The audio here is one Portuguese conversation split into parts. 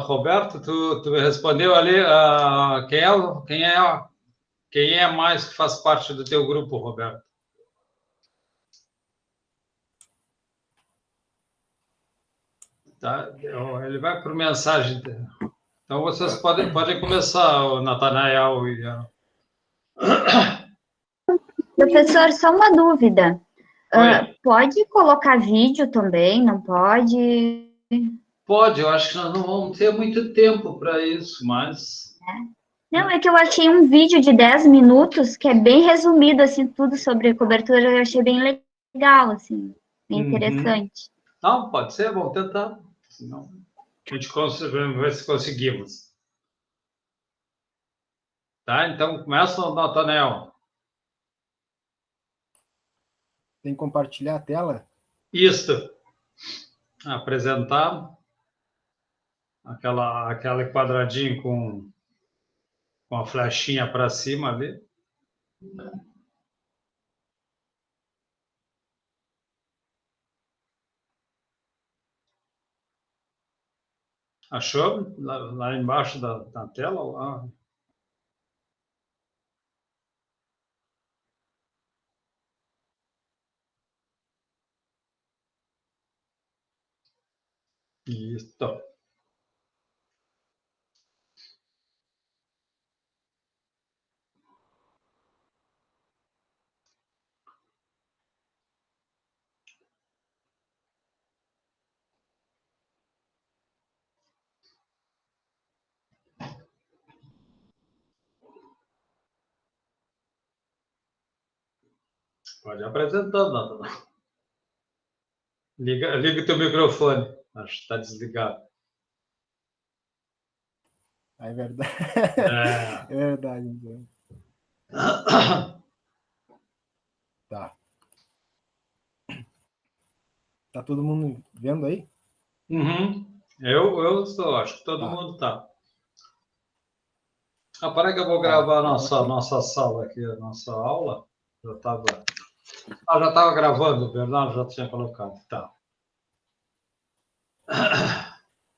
Roberto, tu me respondeu ali, quem é mais que faz parte do teu grupo, Roberto? Tá? Ele vai por mensagem. Então vocês podem começar, o Natanael e Professor, só uma dúvida. Oi. Pode colocar vídeo também? Não pode? Pode, eu acho que nós não vamos ter muito tempo para isso, mas Não, é que eu achei um vídeo de 10 minutos que é bem resumido, assim, tudo sobre cobertura. Eu achei bem legal, assim, bem interessante. Não, pode ser, vamos tentar. Senão a gente consegue ver se conseguimos. Tá? Então começa, Natanael. Tem que compartilhar a tela? Isto. Apresentar aquele quadradinho com a flechinha para cima ali. Achou? Lá embaixo da tela? Lá. Isso. Pode ir apresentando, Natanael. Liga o teu microfone. Acho que está desligado. É verdade. É. É verdade. Então. Tá. Tá todo mundo vendo aí? Uhum. Eu estou, acho que todo Tá. mundo está. Para que eu vou Tá. gravar a Então aqui. nossa sala aqui, a nossa aula. Já estava gravando, o Bernardo já tinha colocado. Tá.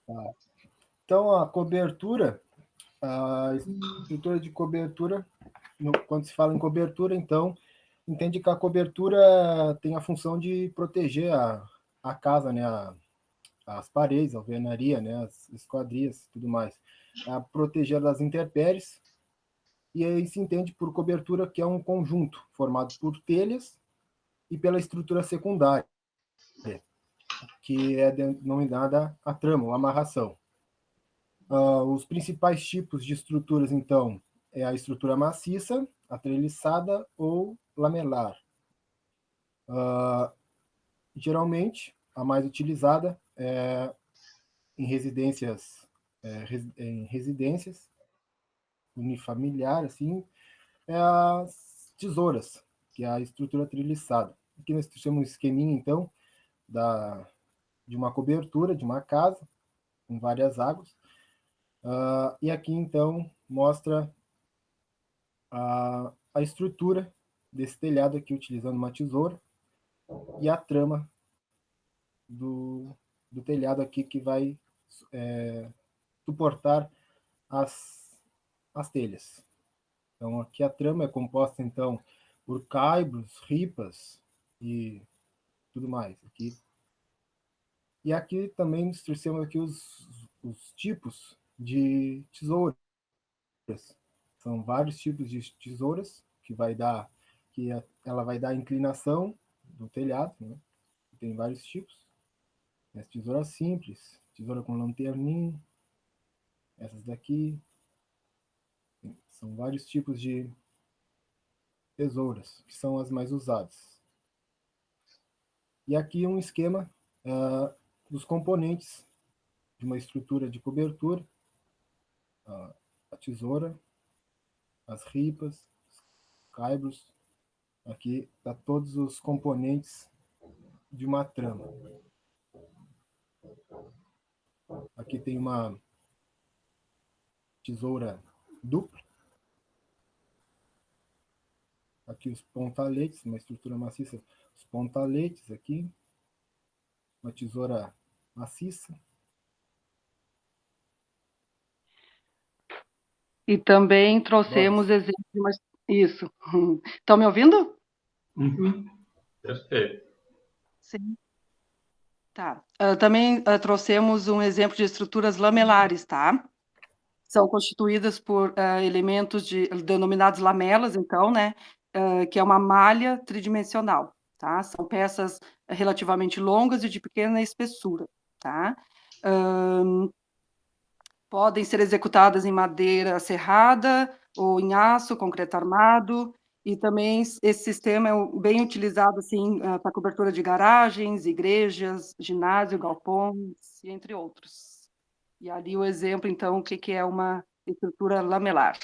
Tá. Então, a cobertura, a estrutura de cobertura, quando se fala em cobertura, então, entende que a cobertura tem a função de proteger a casa, né? As paredes, a alvenaria, né? As esquadrias, tudo mais. A proteger das intempéries. E aí se entende por cobertura que é um conjunto formado por telhas e pela estrutura secundária, que é denominada a trama, ou amarração. Os principais tipos de estruturas, então, é a estrutura maciça, a treliçada ou lamelar. Geralmente, a mais utilizada é em residências, unifamiliar, assim, é as tesouras, que é a estrutura treliçada. Aqui nós temos um esqueminha, então, de uma cobertura de uma casa, com várias águas. E aqui, então, mostra a estrutura desse telhado aqui, utilizando uma tesoura, e a trama do telhado aqui, que vai suportar as telhas. Então, aqui a trama é composta, então, por caibros, ripas e tudo mais. Aqui. E aqui também nós trouxemos aqui os tipos de tesouras. São vários tipos de tesouras ela vai dar a inclinação do telhado, né? Tem vários tipos. As tesouras simples, tesoura com lanterninha, essas daqui. São vários tipos de tesouras, que são as mais usadas. E aqui um esquema dos componentes de uma estrutura de cobertura, a tesoura, as ripas, os caibros. Aqui está todos os componentes de uma trama. Aqui tem uma tesoura dupla. Aqui os pontaletes, uma estrutura maciça, os pontaletes aqui. Uma tesoura maciça. E também trouxemos exemplos de Isso. Estão me ouvindo? Uhum. Perfeito. Sim. Tá. Também trouxemos um exemplo de estruturas lamelares, tá? São constituídas por elementos denominados lamelas, então, né? Que é uma malha tridimensional, tá? São peças relativamente longas e de pequena espessura, tá? Podem ser executadas em madeira serrada ou em aço, concreto armado, e também esse sistema é bem utilizado assim, para cobertura de garagens, igrejas, ginásio, galpões, e entre outros. E ali o exemplo, então, o que é uma estrutura lamelar.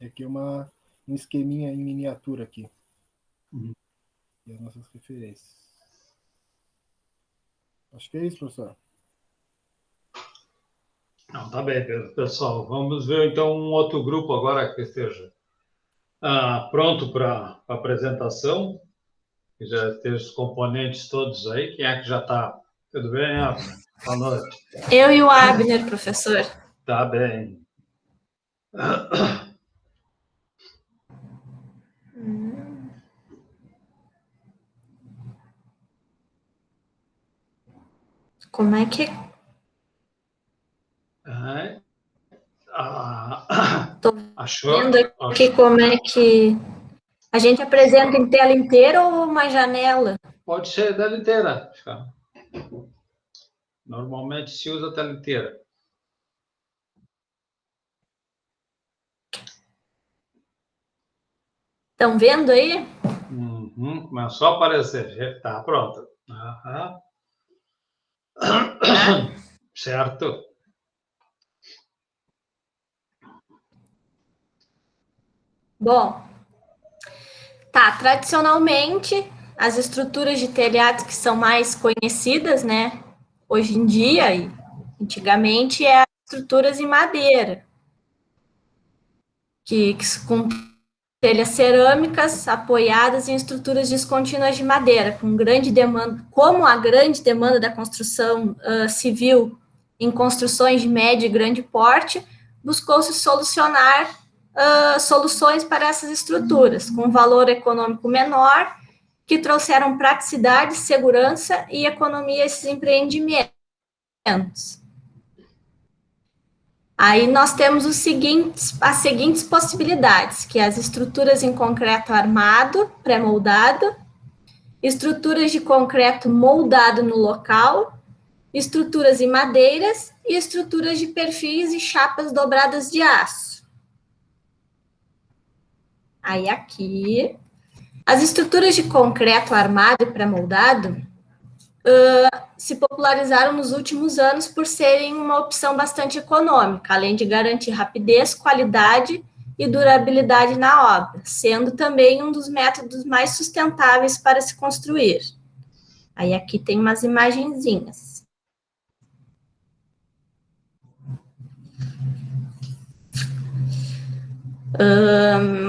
Aqui é um esqueminha em miniatura aqui. Uhum. E as nossas referências. Acho que é isso, professor. Não, tá bem, pessoal. Vamos ver então um outro grupo agora que esteja pronto para a apresentação, que já esteja os componentes todos aí. Quem é que já está? Tudo bem, Abner? Boa noite. Eu e o Abner, professor. Tá bem. Como é que... Tô Achou? vendo aqui como é que... A gente apresenta em tela inteira ou uma janela? Pode ser dela inteira. Normalmente se usa a tela inteira. Estão vendo aí? Uhum, começou a aparecer. Tá pronto. Certo. Bom, tá, tradicionalmente, as estruturas de telhados que são mais conhecidas, né, hoje em dia e antigamente, é as estruturas em madeira, com telhas cerâmicas apoiadas em estruturas descontínuas de madeira, com grande demanda, como a grande demanda da construção civil em construções de médio e grande porte, buscou-se solucionar soluções para essas estruturas, com valor econômico menor, que trouxeram praticidade, segurança e economia a esses empreendimentos. Aí nós temos as seguintes possibilidades, que é as estruturas em concreto armado, pré-moldado, estruturas de concreto moldado no local, estruturas em madeiras e estruturas de perfis e chapas dobradas de aço. Aí aqui, as estruturas de concreto armado e pré-moldado se popularizaram nos últimos anos por serem uma opção bastante econômica, além de garantir rapidez, qualidade e durabilidade na obra, sendo também um dos métodos mais sustentáveis para se construir. Aí aqui tem umas imagenzinhas.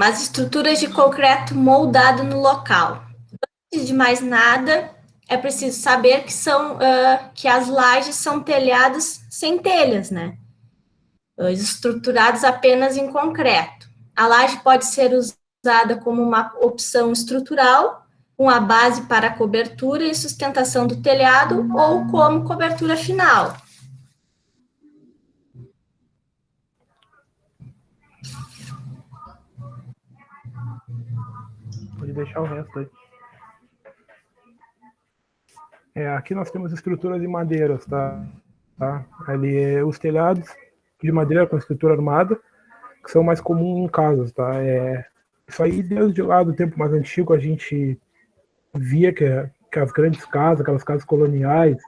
As estruturas de concreto moldado no local. Antes de mais nada, é preciso saber que as lajes são telhados sem telhas, né? Estruturados apenas em concreto. A laje pode ser usada como uma opção estrutural, com a base para a cobertura e sustentação do telhado, ou como cobertura final. Pode deixar o resto aí. Aqui nós temos estruturas de madeiras, tá? Ali os telhados de madeira com estrutura armada, que são mais comuns em casas, tá? Isso aí, desde lá do tempo mais antigo, a gente via que as grandes casas, aquelas casas coloniais,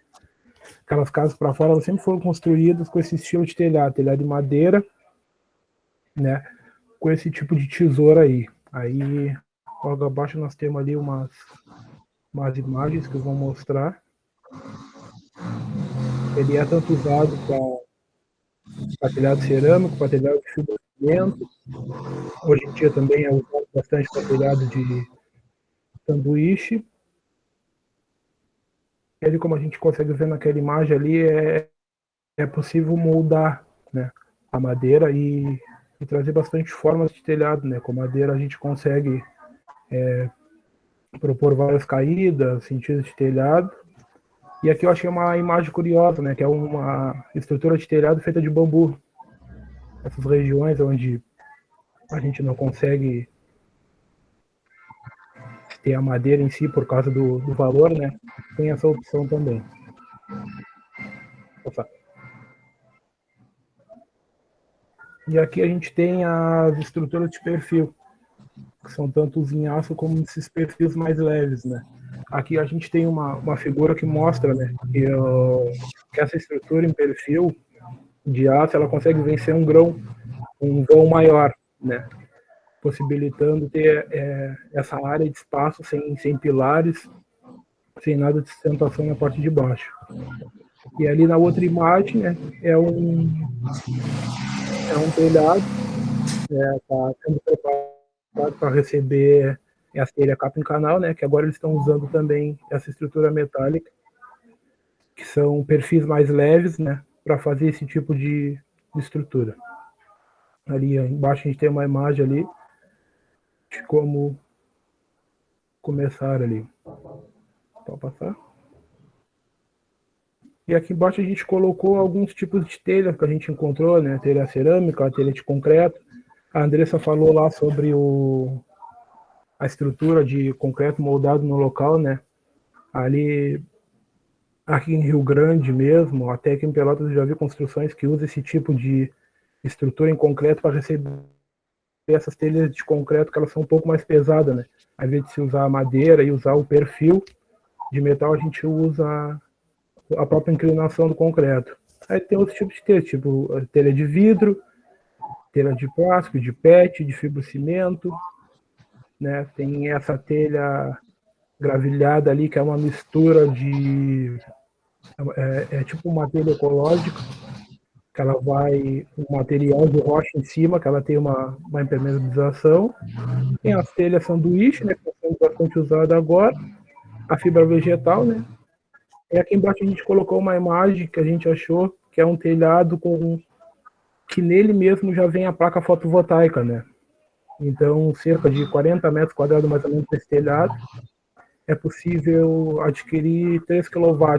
aquelas casas para fora, elas sempre foram construídas com esse estilo de telhado de madeira, né? Com esse tipo de tesoura aí. Aí, logo abaixo nós temos ali umas imagens que eu vou mostrar. Ele é tanto usado para telhado cerâmico, para telhado de fibra de cimento. Hoje em dia também é usado bastante para telhado de sanduíche. ali, como a gente consegue ver naquela imagem ali, é possível moldar, né, a madeira e trazer bastante formas de telhado, né? Com madeira a gente consegue propor várias caídas, sentidos de telhado. E aqui eu achei uma imagem curiosa, né? Que é uma estrutura de telhado feita de bambu. Essas regiões onde a gente não consegue ter a madeira em si por causa do valor, né? Tem essa opção também. Opa. E aqui a gente tem as estruturas de perfil, que são tanto os em aço como esses perfis mais leves, né? Aqui a gente tem uma figura que mostra, né, que essa estrutura em perfil de aço, ela consegue vencer um vão maior, né? Possibilitando ter essa área de espaço sem pilares, sem nada de sustentação na parte de baixo. E ali na outra imagem, né, é um telhado, está sendo preparado para receber essa telha capa em canal, né, que agora eles estão usando também essa estrutura metálica, que são perfis mais leves, né, para fazer esse tipo de estrutura. Ali embaixo a gente tem uma imagem ali de como começar ali. Pode passar. E aqui embaixo a gente colocou alguns tipos de telha que a gente encontrou, né? Telha cerâmica, telha de concreto. A Andressa falou lá sobre a estrutura de concreto moldado no local, né? Ali, aqui em Rio Grande mesmo, até aqui em Pelotas eu já vi construções que usam esse tipo de estrutura em concreto para receber essas telhas de concreto, que elas são um pouco mais pesadas, né? Ao invés de se usar madeira e usar o perfil de metal, a gente usa a própria inclinação do concreto. Aí tem outros tipos de telha, tipo telha de vidro, telha de plástico, de PET, de fibrocimento, né? Tem essa telha gravilhada ali, que é uma mistura de... É tipo uma telha ecológica, que ela vai um material de rocha em cima, que ela tem uma impermeabilização. Tem as telhas sanduíche, né, que estão sendo bastante usadas agora, a fibra vegetal, né? E aqui embaixo a gente colocou uma imagem que a gente achou que é um telhado que nele mesmo já vem a placa fotovoltaica, né? Então, cerca de 40 metros quadrados mais ou menos desse telhado, é possível adquirir 3 kW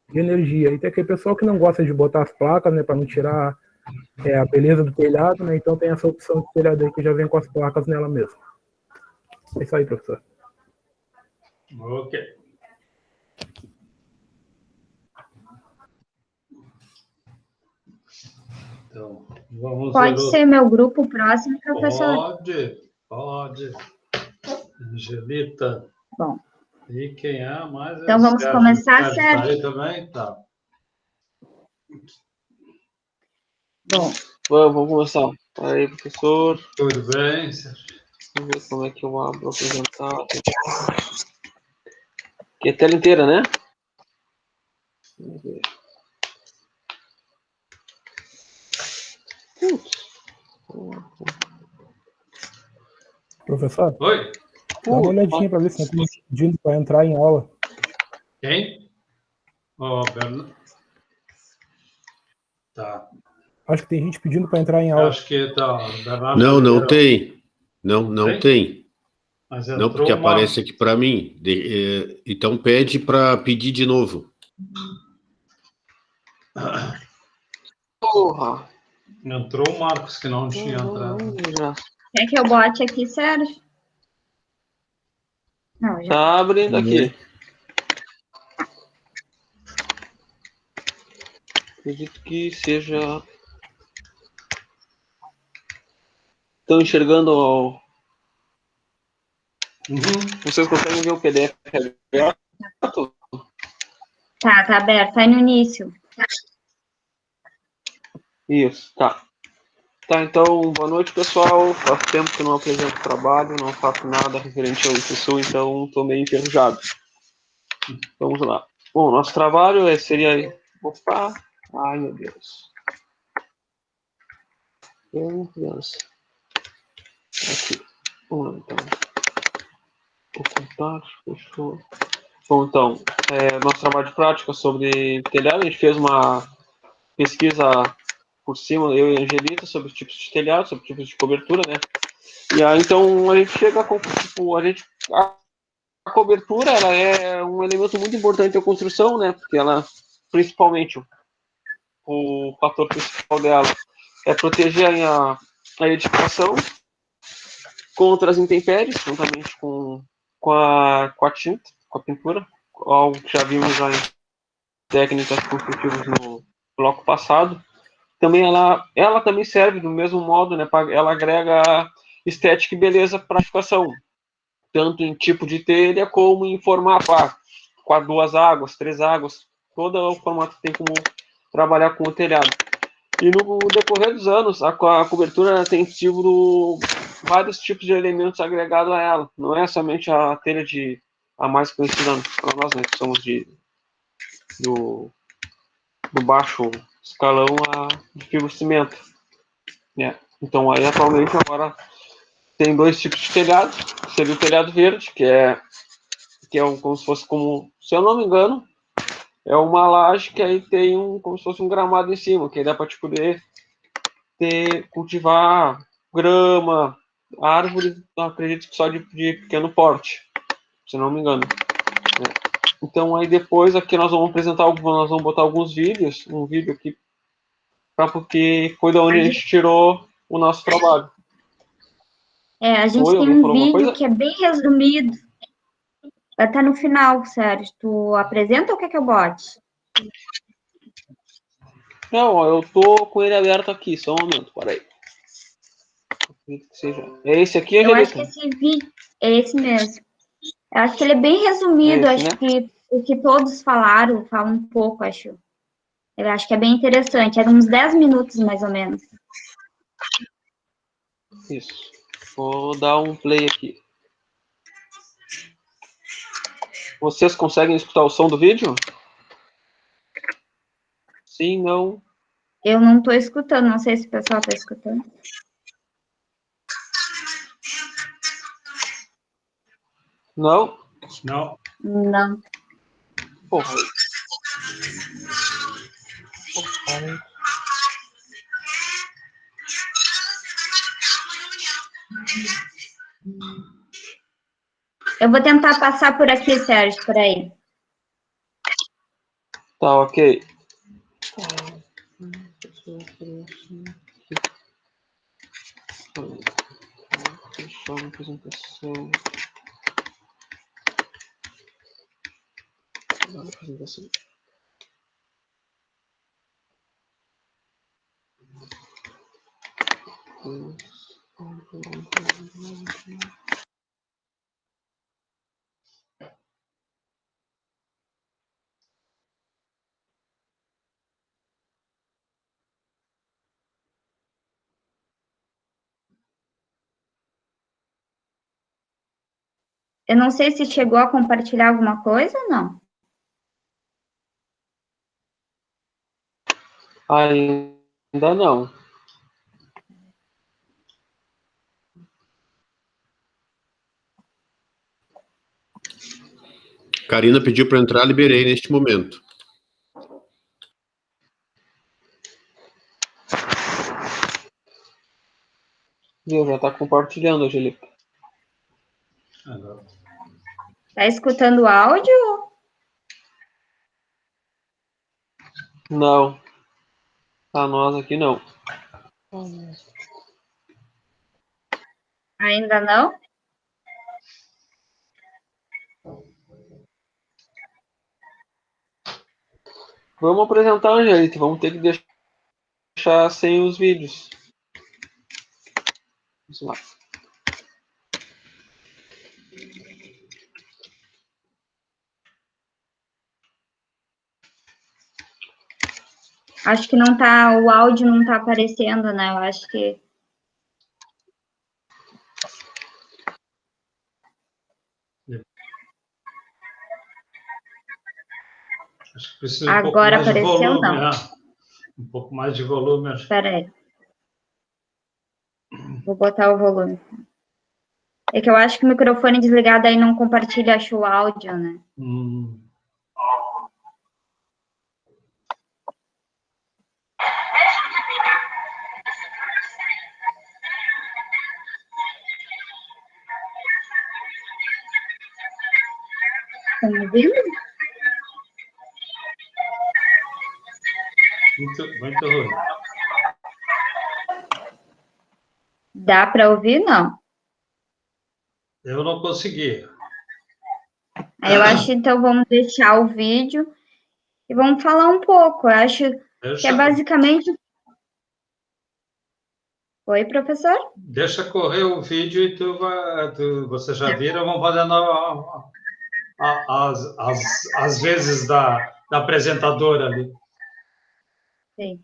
de energia. E tem aquele pessoal que não gosta de botar as placas, né, para não tirar a beleza do telhado, né? Então tem essa opção de telhado aí que já vem com as placas nela mesmo. É isso aí, professor. Ok. Então, vamos Pode ver ser meu grupo próximo, professor? Pode. Angelita. Bom. E quem é mais? Então vamos começar, Sérgio. Tá aí também? Tá. Bom. Vamos começar. Aí, professor. Tudo bem, Sérgio? Vamos ver como é que eu abro apresentar. Aqui é a tela inteira, né? Vamos ver. Professor? Oi? Dá uma olhadinha para ver se não tem pedindo para entrar em aula. Quem? Ó, Bernardo. Tá. Acho que tem gente pedindo para entrar em aula. Acho que tá. Bernardo não tem. Não tem. Mas não, porque aparece aqui para mim. Então pede para pedir de novo. Porra! Entrou o Marcos, que não tinha entrado. Quer que eu bote aqui, Sérgio? Não, já. Tá abrindo aqui. Acredito que seja... Estão enxergando... Vocês conseguem ver o PDF aberto? Tá aberto, tá no início. Isso, tá. Tá, então, boa noite, pessoal. Faz tempo que eu não apresento trabalho, não faço nada referente ao IFSU, então estou meio enferrujado. Vamos lá. Bom, nosso trabalho seria... Opa! Ai, meu Deus. Criança. Aqui. Vamos lá, então. Ocultar, fechou. Bom, então, nosso trabalho de prática sobre telhado, a gente fez uma pesquisa por cima, eu e a Angelita, sobre tipos de telhado, sobre tipos de cobertura, né? E aí, então, a gente chega com, tipo, a cobertura, ela é um elemento muito importante da construção, né? Porque ela, principalmente, o fator principal dela é proteger a edificação contra as intempéries, juntamente com a tinta, com a pintura, algo que já vimos já em técnicas construtivas no bloco passado. Também ela também serve do mesmo modo, né? Ela agrega estética e beleza para a edificação, tanto em tipo de telha como em formato, com 2 águas, 3 águas, todo o formato que tem como trabalhar com o telhado. E no decorrer dos anos, a cobertura tem tido vários tipos de elementos agregados a ela. Não é somente a telha a mais conhecida para nós, né, que somos do baixo escalão de fibrocimento. Né? Então, aí, atualmente, agora tem 2 tipos de telhado. Seria o telhado verde, que é como se fosse se eu não me engano, é uma laje que aí tem como se fosse um gramado em cima, que aí dá para te poder cultivar grama, árvore, acredito que só de pequeno porte, se não me engano. Né? Então aí depois aqui nós vamos nós vamos botar alguns vídeos, um vídeo aqui, porque foi da onde a gente tirou o nosso trabalho. A gente tem um vídeo que é bem resumido. Vai estar no final, Sérgio. Tu apresenta ou quer que eu bote? Não, eu tô com ele aberto aqui, só um momento, peraí. É esse aqui, Eu acho que esse vídeo é esse mesmo. Eu acho que ele é bem resumido, acho que o que todos fala um pouco, acho. Eu acho que é bem interessante, era uns 10 minutos, mais ou menos. Isso. Vou dar um play aqui. Vocês conseguem escutar o som do vídeo? Sim, não? Eu não estou escutando, não sei se o pessoal está escutando. Não? Não. Não. Porra. Eu vou tentar passar por aqui, Sérgio, por aí. Tá, ok. Fechar a apresentação. Eu não sei se chegou a compartilhar alguma coisa ou não. Ainda não. Karina pediu para entrar, liberei neste momento. Já está compartilhando, Angelica. Está escutando o áudio? Não. A nós aqui não. Ainda não? Vamos apresentar, Angelica. Vamos ter que deixar sem os vídeos. Vamos lá. Acho que não tá, o áudio não está aparecendo, né? Eu acho que... Acho que precisa Agora um pouco mais apareceu, de volume. não. Um pouco mais de volume. Espera aí. Vou botar o volume. É que eu acho que o microfone desligado aí não compartilha, acho, o áudio, né? Estão me ouvindo? Muito ruim. Dá para ouvir? Não. Eu não consegui. Aí eu acho, então, vamos deixar o vídeo e vamos falar um pouco. Eu acho que é basicamente... Oi, professor? Deixa correr o vídeo e você já vira, vamos fazendo as vezes da apresentadora ali. Sim.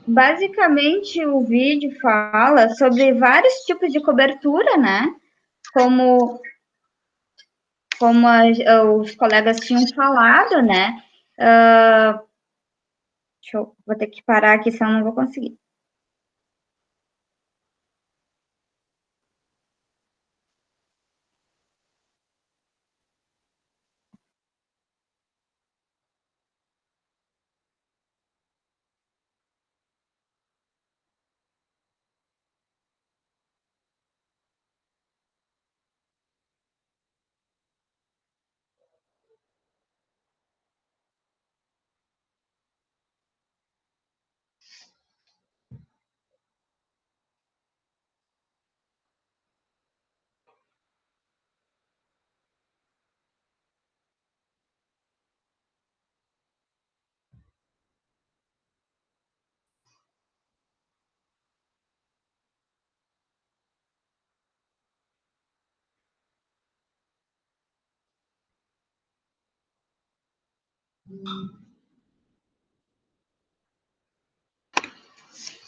Basicamente, o vídeo fala sobre vários tipos de cobertura, né? Como os colegas tinham falado, né? Vou ter que parar aqui, senão não vou conseguir.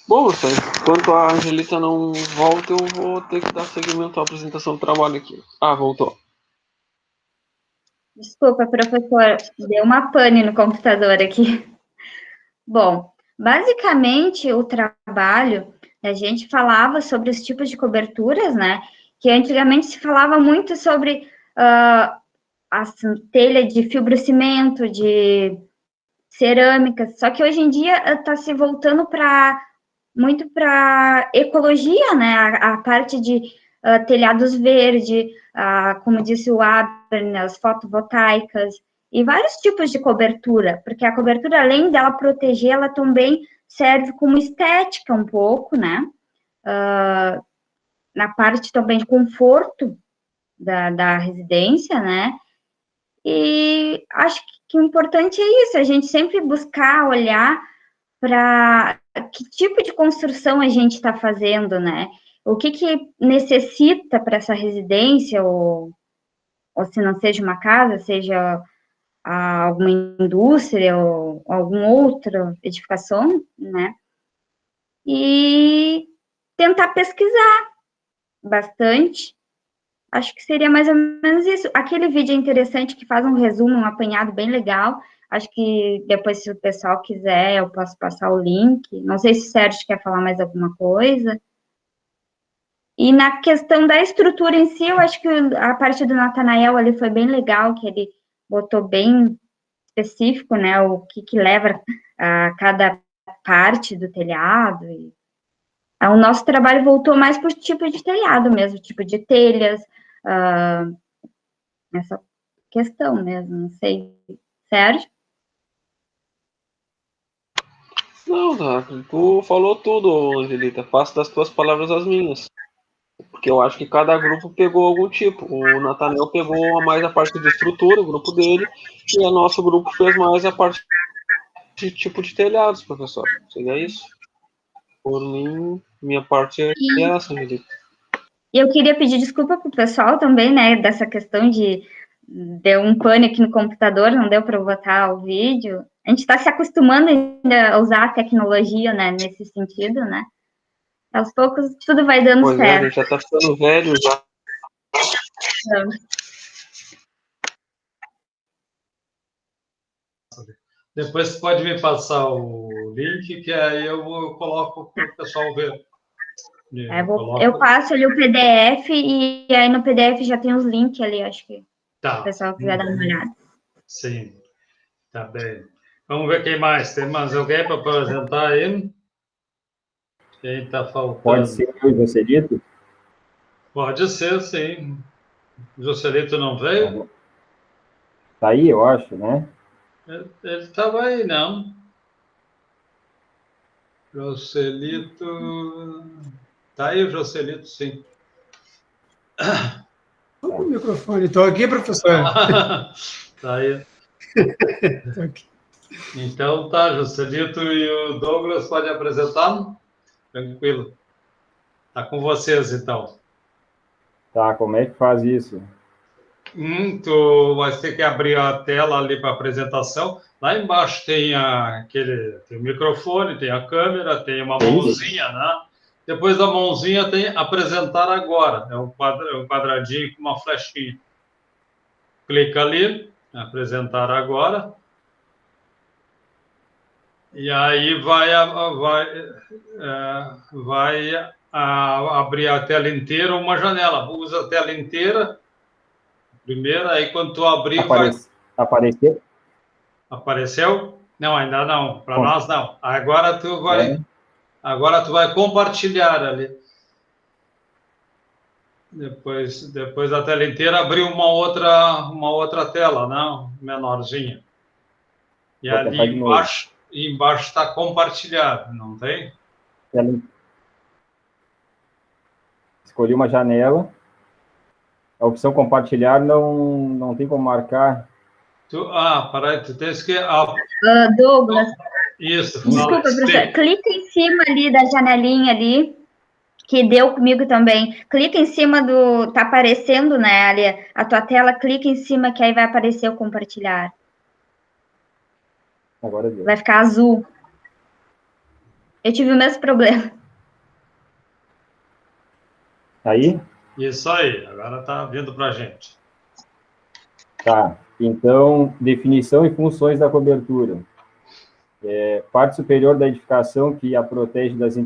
Bom, enquanto a Angelita não volta, eu vou ter que dar seguimento à apresentação do trabalho aqui. Ah, voltou. Desculpa, professor, deu uma pane no computador aqui. Bom, basicamente, o trabalho, a gente falava sobre os tipos de coberturas, né? Que antigamente se falava muito sobre a telha de fibrocimento, de cerâmica, só que hoje em dia está se voltando muito para ecologia, né? A parte de telhados verde, como disse o Aber, né? As fotovoltaicas, e vários tipos de cobertura, porque a cobertura, além dela proteger, ela também serve como estética um pouco, né? Na parte também de conforto da residência, né? E acho que o importante é isso, a gente sempre buscar olhar para que tipo de construção a gente está fazendo, né? O que necessita para essa residência, ou se não seja uma casa, seja alguma indústria ou alguma outra edificação, né? E tentar pesquisar bastante. Acho que seria mais ou menos isso. Aquele vídeo é interessante que faz um resumo, um apanhado bem legal. Acho que depois, se o pessoal quiser, eu posso passar o link. Não sei se o Sérgio quer falar mais alguma coisa. E na questão da estrutura em si, eu acho que a parte do Natanael ali foi bem legal, que ele botou bem específico, né, o que leva a cada parte do telhado. E o nosso trabalho voltou mais para o tipo de telhado mesmo, tipo de telhas, essa questão mesmo, não sei. Sérgio? Não, tá. Tu falou tudo, Angelita. Faço das tuas palavras as minhas. Porque eu acho que cada grupo pegou algum tipo. O Nathaniel pegou mais a parte de estrutura, o grupo dele, e o nosso grupo fez mais a parte de tipo de telhados, professor. Seria isso? Por mim, minha parte é essa, Angelita. E eu queria pedir desculpa para o pessoal também, né, dessa questão de deu um pane aqui no computador, não deu para eu botar o vídeo. A gente está se acostumando ainda a usar a tecnologia, né, nesse sentido, né? Aos poucos tudo vai dando Pois certo. É, a gente já está ficando velho já. Depois você pode me passar o link, que aí eu coloco para o pessoal ver. Eu passo ali o PDF e aí no PDF já tem os links ali, acho que tá. Se o pessoal quiser dar uma olhada. Sim, tá bem. Vamos ver quem mais. Tem mais alguém para apresentar aí? Quem está faltando? Pode ser eu e Joselito? Pode ser, sim. O Joselito não veio? Tá aí, eu acho, né? Ele estava aí, não? Joselito... Tá aí o Joselito, sim. Estou com o microfone. Estou aqui, professor. Tá aí. Tô aqui. Então tá, Joselito e o Douglas podem apresentar? Tranquilo. Tá com vocês, então. Tá, como é que faz isso? Tu vai ter que abrir a tela ali para apresentação. Lá embaixo tem tem o microfone, tem a câmera, tem uma mãozinha, né? Depois da mãozinha tem apresentar agora. É um quadradinho com uma flechinha. Clica ali, apresentar agora. E aí vai abrir a tela inteira, uma janela. Usa a tela inteira. Primeiro, aí quando tu abrir, Apareceu? Apareceu? Não, ainda não. Para nós, não. Agora tu vai compartilhar ali. Depois da tela inteira, abrir uma outra tela, não? Menorzinha. E Vou ali embaixo está compartilhado, não tem? Escolhi uma janela. A opção compartilhar não tem como marcar. Peraí, tu tens que... Douglas. Isso. Desculpa, professor. Clica em cima ali da janelinha ali, que deu comigo também. Clica em cima tá aparecendo, né, ali, a tua tela, clica em cima que aí vai aparecer o compartilhar. Agora deu. Vai ficar azul. Eu tive o mesmo problema. Aí? Isso aí, agora tá vindo para a gente. Tá, então, definição e funções da cobertura. Parte superior da edificação que a protege das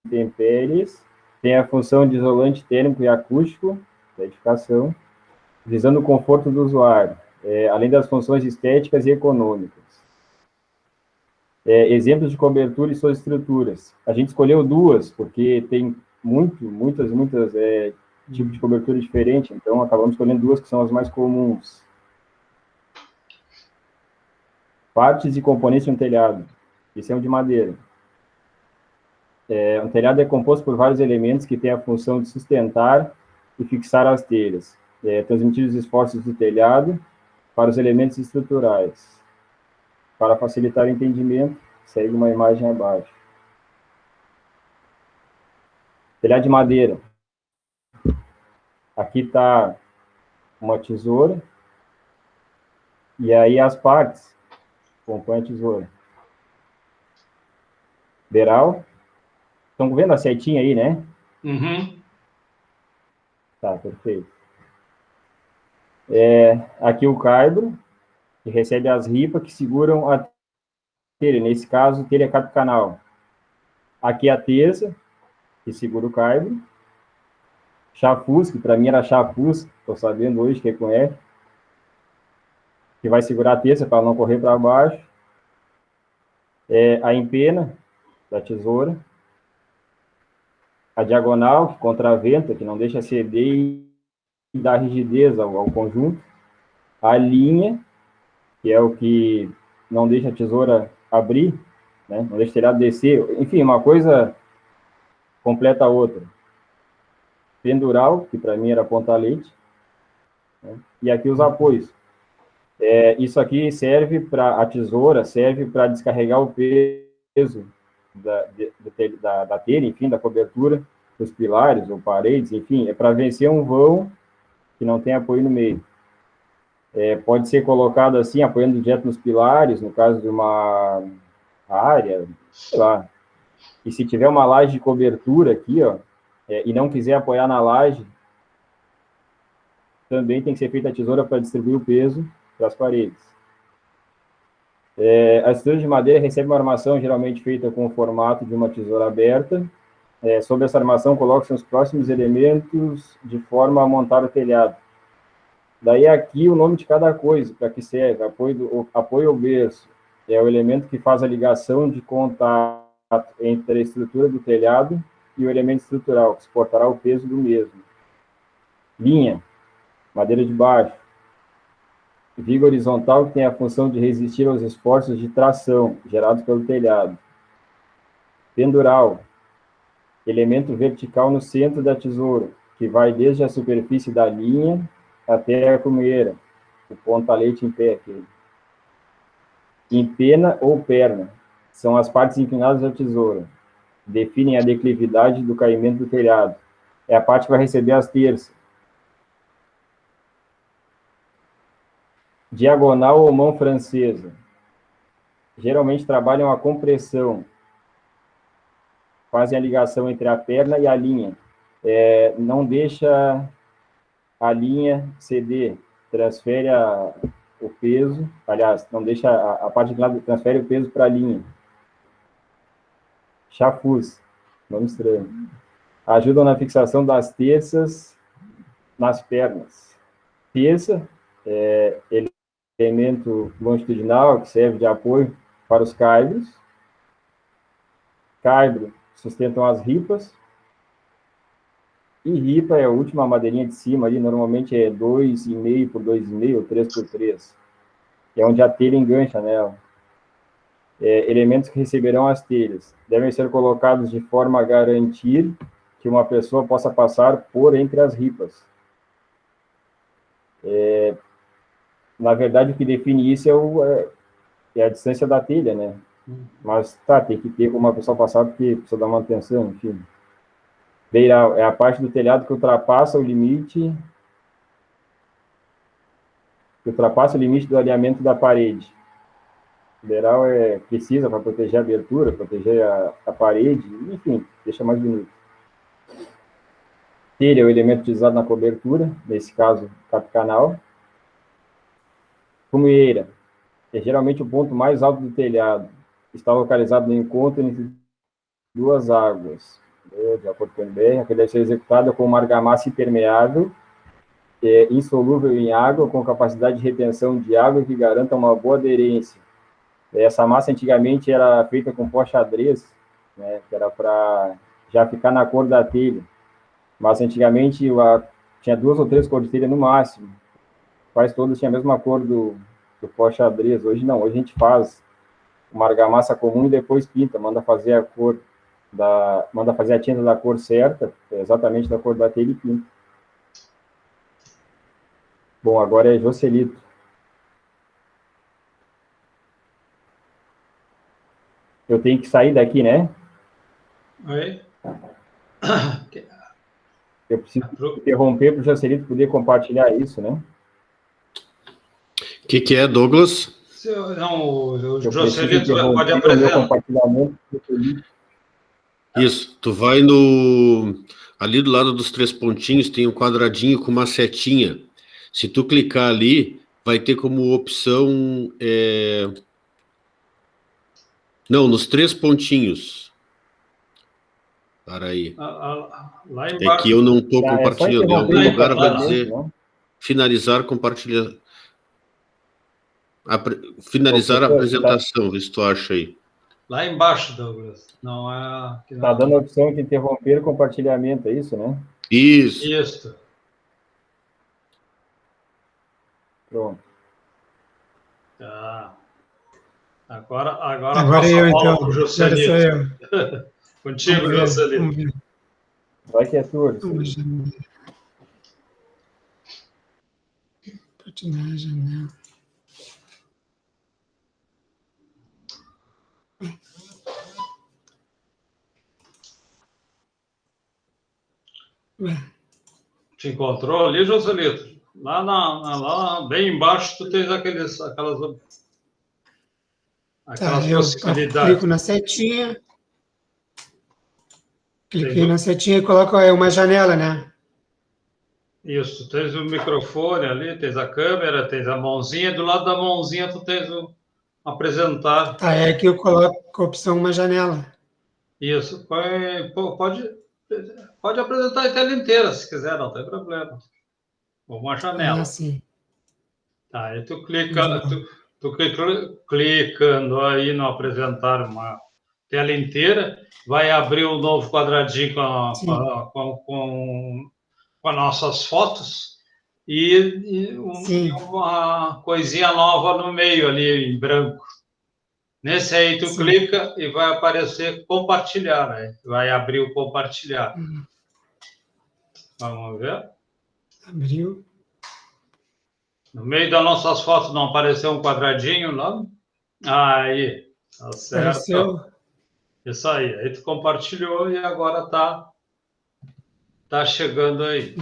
intempéries, tem a função de isolante térmico e acústico da edificação, visando o conforto do usuário, além das funções estéticas e econômicas. Exemplos de cobertura e suas estruturas. A gente escolheu duas, porque tem muitas tipos de cobertura diferente, então acabamos escolhendo duas que são as mais comuns. Partes e componentes de um telhado. Esse é um de madeira. Um telhado é composto por vários elementos que têm a função de sustentar e fixar as telhas, transmitir os esforços do telhado para os elementos estruturais. Para facilitar o entendimento, segue uma imagem abaixo. Telhado de madeira. Aqui está uma tesoura, e aí as partes compõem a tesoura. Beiral. Estão vendo a setinha aí, né? Uhum. Tá, perfeito. Aqui o caibro, que recebe as ripas que seguram a telha. Nesse caso, telha capicanal. Aqui a tesa, que segura o caibro. Chafuz, que para mim era chapuz, estou sabendo hoje que é com F, que vai segurar a tesa para não correr para baixo. A empena da tesoura. A diagonal, que contraventa, que não deixa ceder e dá rigidez ao conjunto. A linha, que é o que não deixa a tesoura abrir, né? Não deixa o telhado descer. Enfim, uma coisa completa a outra. Pendural, que para mim era ponta-leite, né? E aqui os apoios. Isso aqui serve para a tesoura, serve para descarregar o peso da telha, enfim, da cobertura, dos pilares ou paredes, enfim, é para vencer um vão que não tem apoio no meio. Pode ser colocado assim, apoiando direto nos pilares, no caso de uma área, sei lá. E se tiver uma laje de cobertura aqui, ó, e não quiser apoiar na laje, também tem que ser feita a tesoura para distribuir o peso para as paredes. As estruturas de madeira recebem uma armação geralmente feita com o formato de uma tesoura aberta, Sobre essa armação, coloque-se os próximos elementos de forma a montar o telhado. Daí aqui o nome de cada coisa, para que serve. Apoio ao berço é o elemento que faz a ligação de contato entre a estrutura do telhado e o elemento estrutural, que suportará o peso do mesmo. Linha, madeira de baixo. Viga horizontal, que tem a função de resistir aos esforços de tração gerados pelo telhado. Pendural, elemento vertical no centro da tesoura, que vai desde a superfície da linha até a cumeira, o pontalete em pé. Aqui. Empena ou perna, são as partes inclinadas da tesoura. Definem a declividade do caimento do telhado. É a parte que vai receber as terças. Diagonal ou mão francesa. Geralmente trabalham a compressão. Fazem a ligação entre a perna e a linha. Não deixa a linha ceder. Transfere o peso. Aliás, não deixa a parte inclinada, transfere o peso para a linha. Chafuz. Nome estranho. Ajudam na fixação das terças nas pernas. Terça elemento longitudinal que serve de apoio para os caibros. Caibro sustentam as ripas. E ripa é a última madeirinha de cima ali, normalmente é 2,5 por 2,5 ou 3 por 3. Que é onde a telha engancha nela. Elementos que receberão as telhas. Devem ser colocados de forma a garantir que uma pessoa possa passar por entre as ripas. Na verdade, o que define isso é a distância da telha, né? Mas, tem que ter como uma pessoa passar, porque precisa dar manutenção, enfim. Beiral é a parte do telhado que ultrapassa o limite do alinhamento da parede. Beiral precisa para proteger a abertura, proteger a parede, enfim, deixa mais bonito. Telha é o elemento utilizado na cobertura, nesse caso, capicanal. Cumeira é geralmente o ponto mais alto do telhado. Está localizado no encontro entre duas águas. De acordo com o NBR, que deve ser executada com uma argamassa impermeável, insolúvel em água, com capacidade de retenção de água que garanta uma boa aderência. Essa massa antigamente era feita com pó xadrez, né, que era para já ficar na cor da telha. Mas antigamente tinha 2 ou 3 cores de telha no máximo. Quase todas tinham a mesma cor do pó xadrez. Hoje não, hoje a gente faz uma argamassa comum e depois pinta, manda fazer a tinta da cor certa, exatamente da cor da telha e pinta. Bom, agora é Joselito. Eu tenho que sair daqui, né? Oi? Eu preciso interromper para o Joselito poder compartilhar isso, né? O que é, Douglas? O Joselito pode apresentar. Isso, tu vai ali do lado dos 3 pontinhos, tem um quadradinho com uma setinha. Se tu clicar ali, vai ter como opção... Não, nos 3 pontinhos. Para aí. Lá embaixo. É que eu não estou compartilhando. Em algum lugar vai dizer finalizar compartilhar. Finalizar a apresentação, vê se tu acha aí. Lá embaixo, Douglas. Não é... Está dando a opção de interromper o compartilhamento, é isso, né? Isso. Isso. Pronto. Tá. Agora eu, então. Agora sou eu. Contigo, Joselito. Vai que é tua. Compartilhar a janela. Te encontrou ali, Joselito? Lá bem embaixo, tu tens aquelas possibilidades. Eu clico na setinha. Cliquei na setinha e coloco uma janela, né? Isso, tens o microfone ali, tens a câmera, tens a mãozinha, do lado da mãozinha tu tens o apresentar. É que eu coloco a opção uma janela. Isso, pode apresentar a tela inteira, se quiser, não tem problema. Ou uma janela. Ah, sim. Tá, aí tu clicando aí no apresentar uma tela inteira, vai abrir um novo quadradinho com as nossas fotos e uma coisinha nova no meio ali, em branco. Nesse aí tu clica e vai aparecer compartilhar, né? Vai abrir o compartilhar. Vamos ver. Abriu. No meio das nossas fotos não apareceu um quadradinho lá? Aí, tá certo. Apareceu. Isso aí. Aí tu compartilhou e agora tá chegando aí.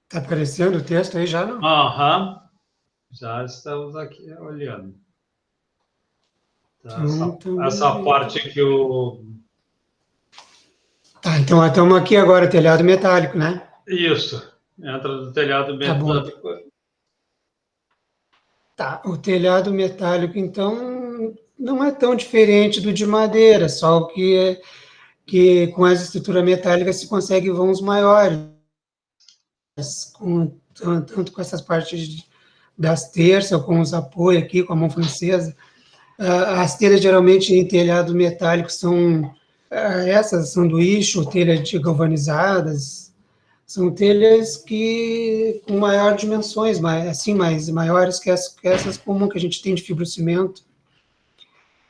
Tá aparecendo o texto aí já, não? Aham. Já estamos aqui olhando. Tá, essa parte que o... Tá, então estamos aqui agora, telhado metálico, né? Isso. Entra do telhado metálico. Tá, o telhado metálico, então, não é tão diferente do de madeira, só que com essa estrutura metálica se consegue vãos maiores, tanto com essas partes das terças, com os apoios aqui, com a mão francesa. As telhas, geralmente, em telhado metálico, são essas, sanduíche ou telhas galvanizadas, são telhas com maiores dimensões, mais maiores que essas comuns que a gente tem de fibrocimento.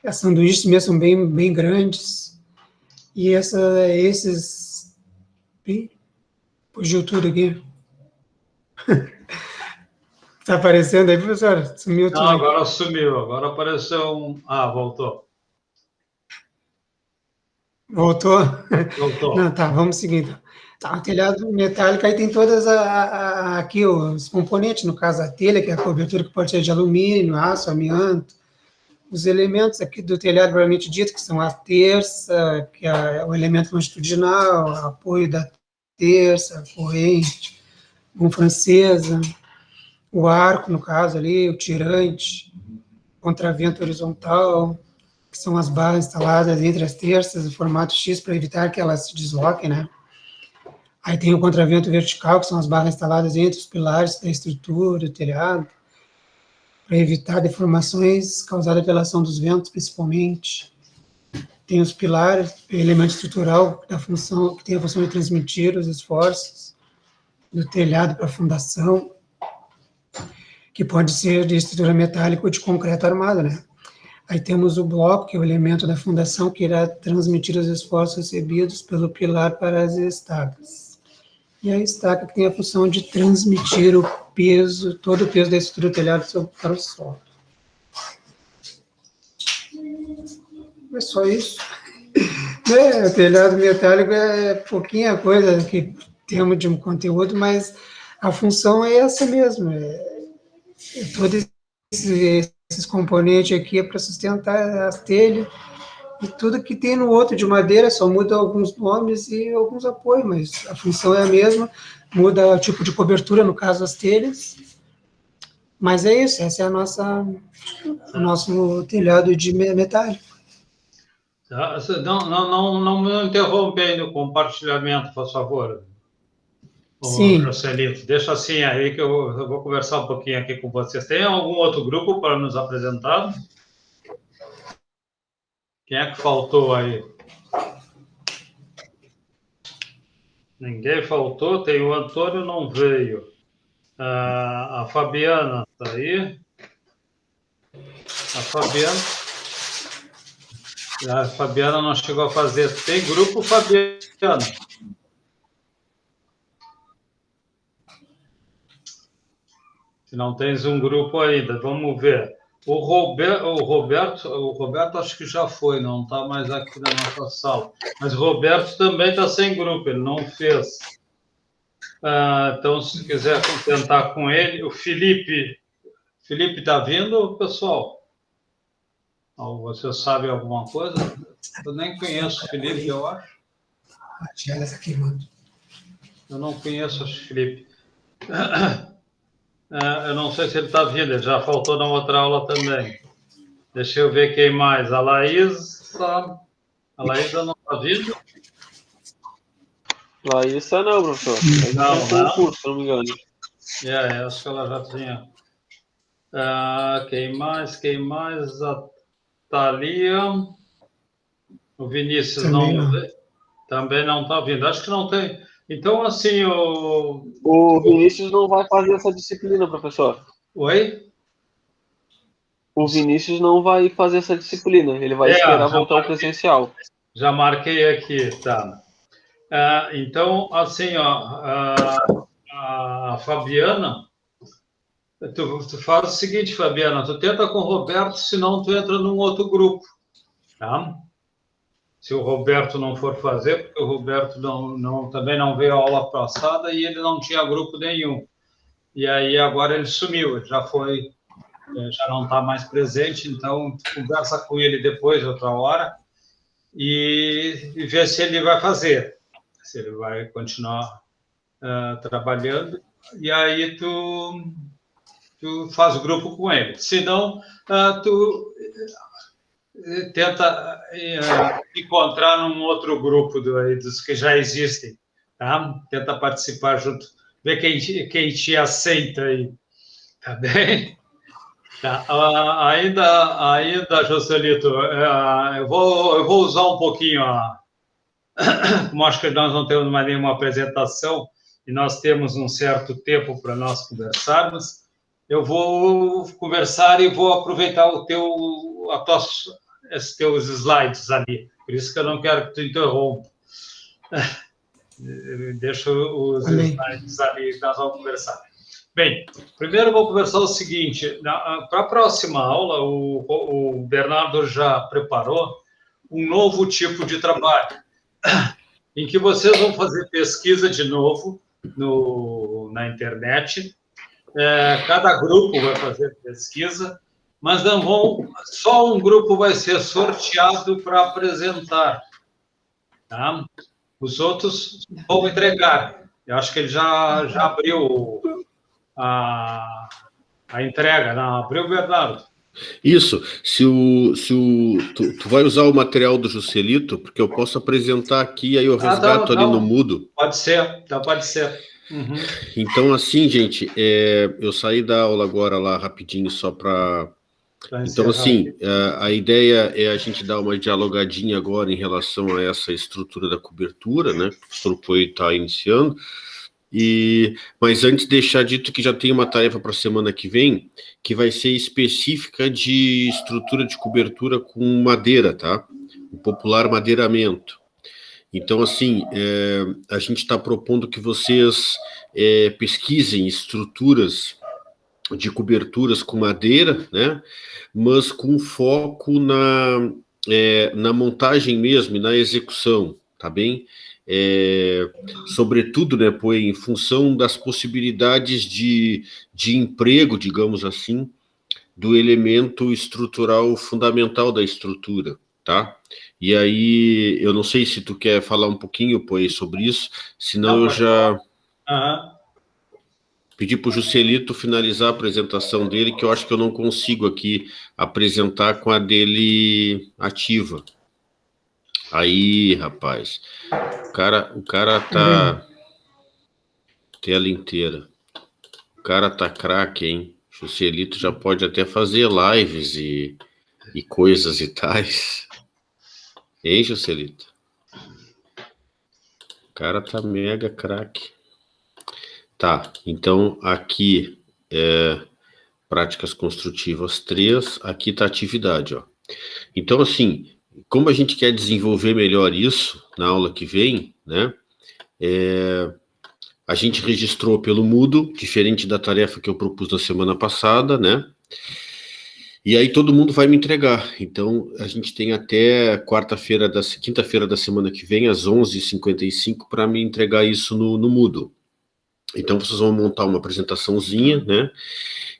As sanduíches mesmo são bem grandes. E esses... Fugiu tudo aqui. Está aparecendo aí, professor? Sumiu tudo. Não, agora sumiu. Agora apareceu um... Ah, voltou. Voltou? Voltou. Não, tá, vamos seguir. Então. Tá, o telhado metálico, aí tem todas aqui os componentes, no caso a telha, que é a cobertura que pode ser de alumínio, aço, amianto. Os elementos aqui do telhado, propriamente dito, que são a terça, que é o elemento longitudinal, o apoio da terça, a corrente, mão francesa, o arco, no caso ali, o tirante, contravento horizontal, que são as barras instaladas entre as terças, em formato X, para evitar que elas se desloquem, né? Aí tem o contravento vertical, que são as barras instaladas entre os pilares da estrutura, do telhado, para evitar deformações causadas pela ação dos ventos, principalmente. Tem os pilares, elemento estrutural que tem a função de transmitir os esforços do telhado para a fundação, que pode ser de estrutura metálica ou de concreto armado, né? Aí temos o bloco, que é o elemento da fundação, que irá transmitir os esforços recebidos pelo pilar para as estacas. E a estaca que tem a função de transmitir o peso, todo o peso da estrutura do telhado para o solo. É só isso. O telhado metálico é pouquinha coisa que temos de um conteúdo, mas a função é essa mesmo. Todos esses componentes aqui é para sustentar as telhas, e tudo que tem no outro de madeira só muda alguns nomes e alguns apoios, mas a função é a mesma, muda o tipo de cobertura, no caso as telhas, mas é isso, essa é o nosso telhado de metálico. Não me interrompe aí no compartilhamento, por favor. Sim. Joselito, deixa assim aí que eu vou conversar um pouquinho aqui com vocês. Tem algum outro grupo para nos apresentar? Quem é que faltou aí? Ninguém faltou, tem o Antônio, não veio. A Fabiana está aí. A Fabiana não chegou a fazer. Tem grupo, Fabiana? Se não tens um grupo ainda, vamos ver. O Roberto acho que já foi, não está mais aqui na nossa sala. Mas o Roberto também está sem grupo, ele não fez. Então, se quiser tentar com ele, o Felipe está vindo, pessoal? Você sabe alguma coisa? Eu nem conheço o Felipe, eu acho. Tira essa aqui, mano. Eu não conheço o Felipe. Eu não sei se ele está vindo, ele já faltou na outra aula também. Deixa eu ver quem mais. A Laísa não está vindo? Laísa não, professor. Não, concurso, se não me engano. Acho que ela já tinha. Quem mais? A Thalia. O Vinícius também não está vindo. Acho que não tem. Então, assim, o Vinícius não vai fazer essa disciplina, professor. Oi? O Vinícius não vai fazer essa disciplina. Ele vai esperar voltar ao presencial. Já marquei aqui, tá. Então, assim, a Fabiana, tu faz o seguinte, Fabiana, tu tenta com o Roberto, senão tu entra num outro grupo, tá? Se o Roberto não for fazer, porque o Roberto também não veio a aula passada e ele não tinha grupo nenhum. E aí agora ele sumiu, ele já não está mais presente, então tu conversa com ele depois, outra hora, e ver se ele vai fazer, se ele vai continuar trabalhando, e aí tu faz o grupo com ele. Se não, tu tenta encontrar num outro grupo dos que já existem, tá? Tenta participar junto, ver quem te aceita aí, tá bem? Tá. Ainda, Joselito, eu vou usar um pouquinho, como acho que nós não temos mais nenhuma apresentação e nós temos um certo tempo para nós conversarmos, eu vou conversar e vou aproveitar esses teus slides ali. Por isso que eu não quero que tu interrompa. Deixa os slides ali, nós vamos conversar. Bem, primeiro eu vou conversar o seguinte, para a próxima aula, o Bernardo já preparou um novo tipo de trabalho, em que vocês vão fazer pesquisa de novo na internet, cada grupo vai fazer pesquisa, mas não só um grupo vai ser sorteado para apresentar, tá? Os outros vão entregar. Eu acho que ele já abriu a entrega, não abriu, Bernardo? Isso. Tu vai usar o material do Juscelito, porque eu posso apresentar aqui, aí eu resgato ali no Mudo. Pode ser, pode ser. Uhum. Então, assim, gente, eu saí da aula agora lá rapidinho só para... Então, assim, a ideia é a gente dar uma dialogadinha agora em relação a essa estrutura da cobertura, né? O professor Poio está iniciando. Mas antes deixar dito que já tem uma tarefa para a semana que vem, que vai ser específica de estrutura de cobertura com madeira, tá? O popular madeiramento. Então, assim, a gente está propondo que vocês pesquisem estruturas de coberturas com madeira, né? Mas com foco na montagem mesmo e na execução, tá bem? Sobretudo, né, em função das possibilidades de emprego, digamos assim, do elemento estrutural fundamental da estrutura, tá? E aí, eu não sei se tu quer falar um pouquinho, Poe, sobre isso, senão eu já pedi para o Juscelito finalizar a apresentação dele, que eu acho que eu não consigo aqui apresentar com a dele ativa. Aí, rapaz, o cara tá tela inteira. O cara tá craque, hein? Juscelito já pode até fazer lives e coisas e tais. Hein, Juscelito? O cara tá mega craque. Tá, então aqui práticas construtivas 3, aqui tá atividade, ó. Então, assim, como a gente quer desenvolver melhor isso na aula que vem, né? A gente registrou pelo Mudo, diferente da tarefa que eu propus na semana passada, né? E aí todo mundo vai me entregar. Então, a gente tem até quinta-feira da semana que vem, às 11h55, para me entregar isso no Mudo. Então, vocês vão montar uma apresentaçãozinha, né?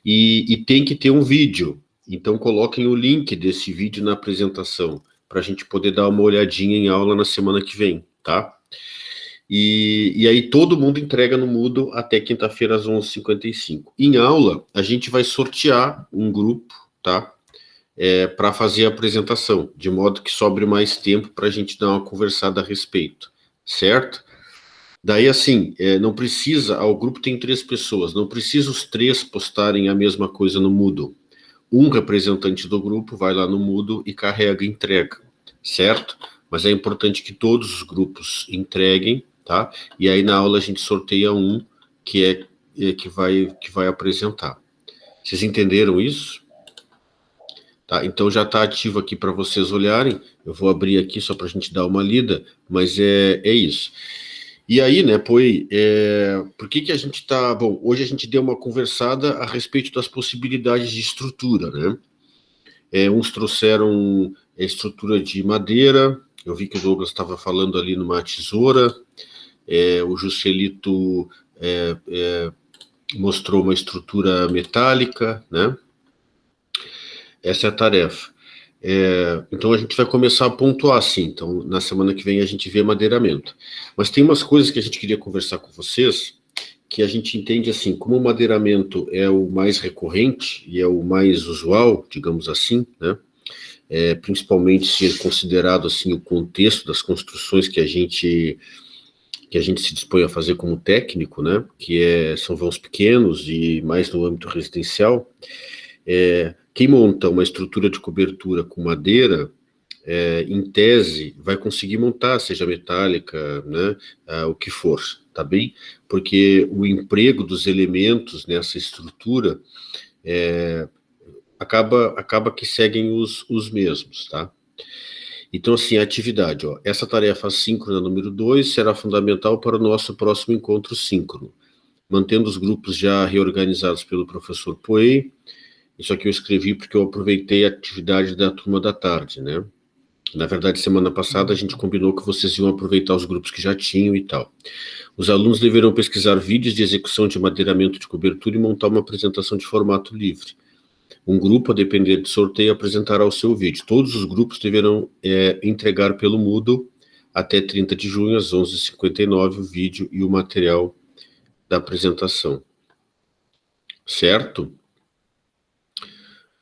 E tem que ter um vídeo. Então, coloquem o link desse vídeo na apresentação, para a gente poder dar uma olhadinha em aula na semana que vem, tá? E aí todo mundo entrega no Moodle até quinta-feira às 11h55. Em aula, a gente vai sortear um grupo, tá? Para fazer a apresentação, de modo que sobre mais tempo para a gente dar uma conversada a respeito, certo? Daí, assim, não precisa, o grupo tem 3 pessoas, não precisa os 3 postarem a mesma coisa no Moodle. Um representante do grupo vai lá no Moodle e carrega e entrega, certo? Mas é importante que todos os grupos entreguem, tá? E aí na aula a gente sorteia um que vai apresentar. Vocês entenderam isso? Tá, então já está ativo aqui para vocês olharem. Eu vou abrir aqui só para a gente dar uma lida, mas é isso. E aí, né, Poei, por que a gente está... Bom, hoje a gente deu uma conversada a respeito das possibilidades de estrutura, né? Uns trouxeram estrutura de madeira, eu vi que o Douglas estava falando ali numa tesoura, o Juscelito mostrou uma estrutura metálica, né? Essa é a tarefa. Então a gente vai começar a pontuar assim. Então na semana que vem a gente vê madeiramento. Mas tem umas coisas que a gente queria conversar com vocês, que a gente entende assim, como o madeiramento é o mais recorrente e é o mais usual, digamos assim, né? Principalmente se considerado assim o contexto das construções que a gente se dispõe a fazer como técnico, né? Que são vãos pequenos e mais no âmbito residencial. Quem monta uma estrutura de cobertura com madeira, em tese, vai conseguir montar, seja metálica, né, o que for, tá bem? Porque o emprego dos elementos nessa estrutura acaba que seguem os mesmos, tá? Então, assim, a atividade, ó, essa tarefa síncrona número 2 será fundamental para o nosso próximo encontro síncrono, mantendo os grupos já reorganizados pelo professor Poei. Isso aqui eu escrevi porque eu aproveitei a atividade da turma da tarde, né? Na verdade, semana passada a gente combinou que vocês iam aproveitar os grupos que já tinham e tal. Os alunos deverão pesquisar vídeos de execução de madeiramento de cobertura e montar uma apresentação de formato livre. Um grupo, a depender de sorteio, apresentará o seu vídeo. Todos os grupos deverão entregar pelo Moodle até 30 de junho, às 11h59, o vídeo e o material da apresentação. Certo?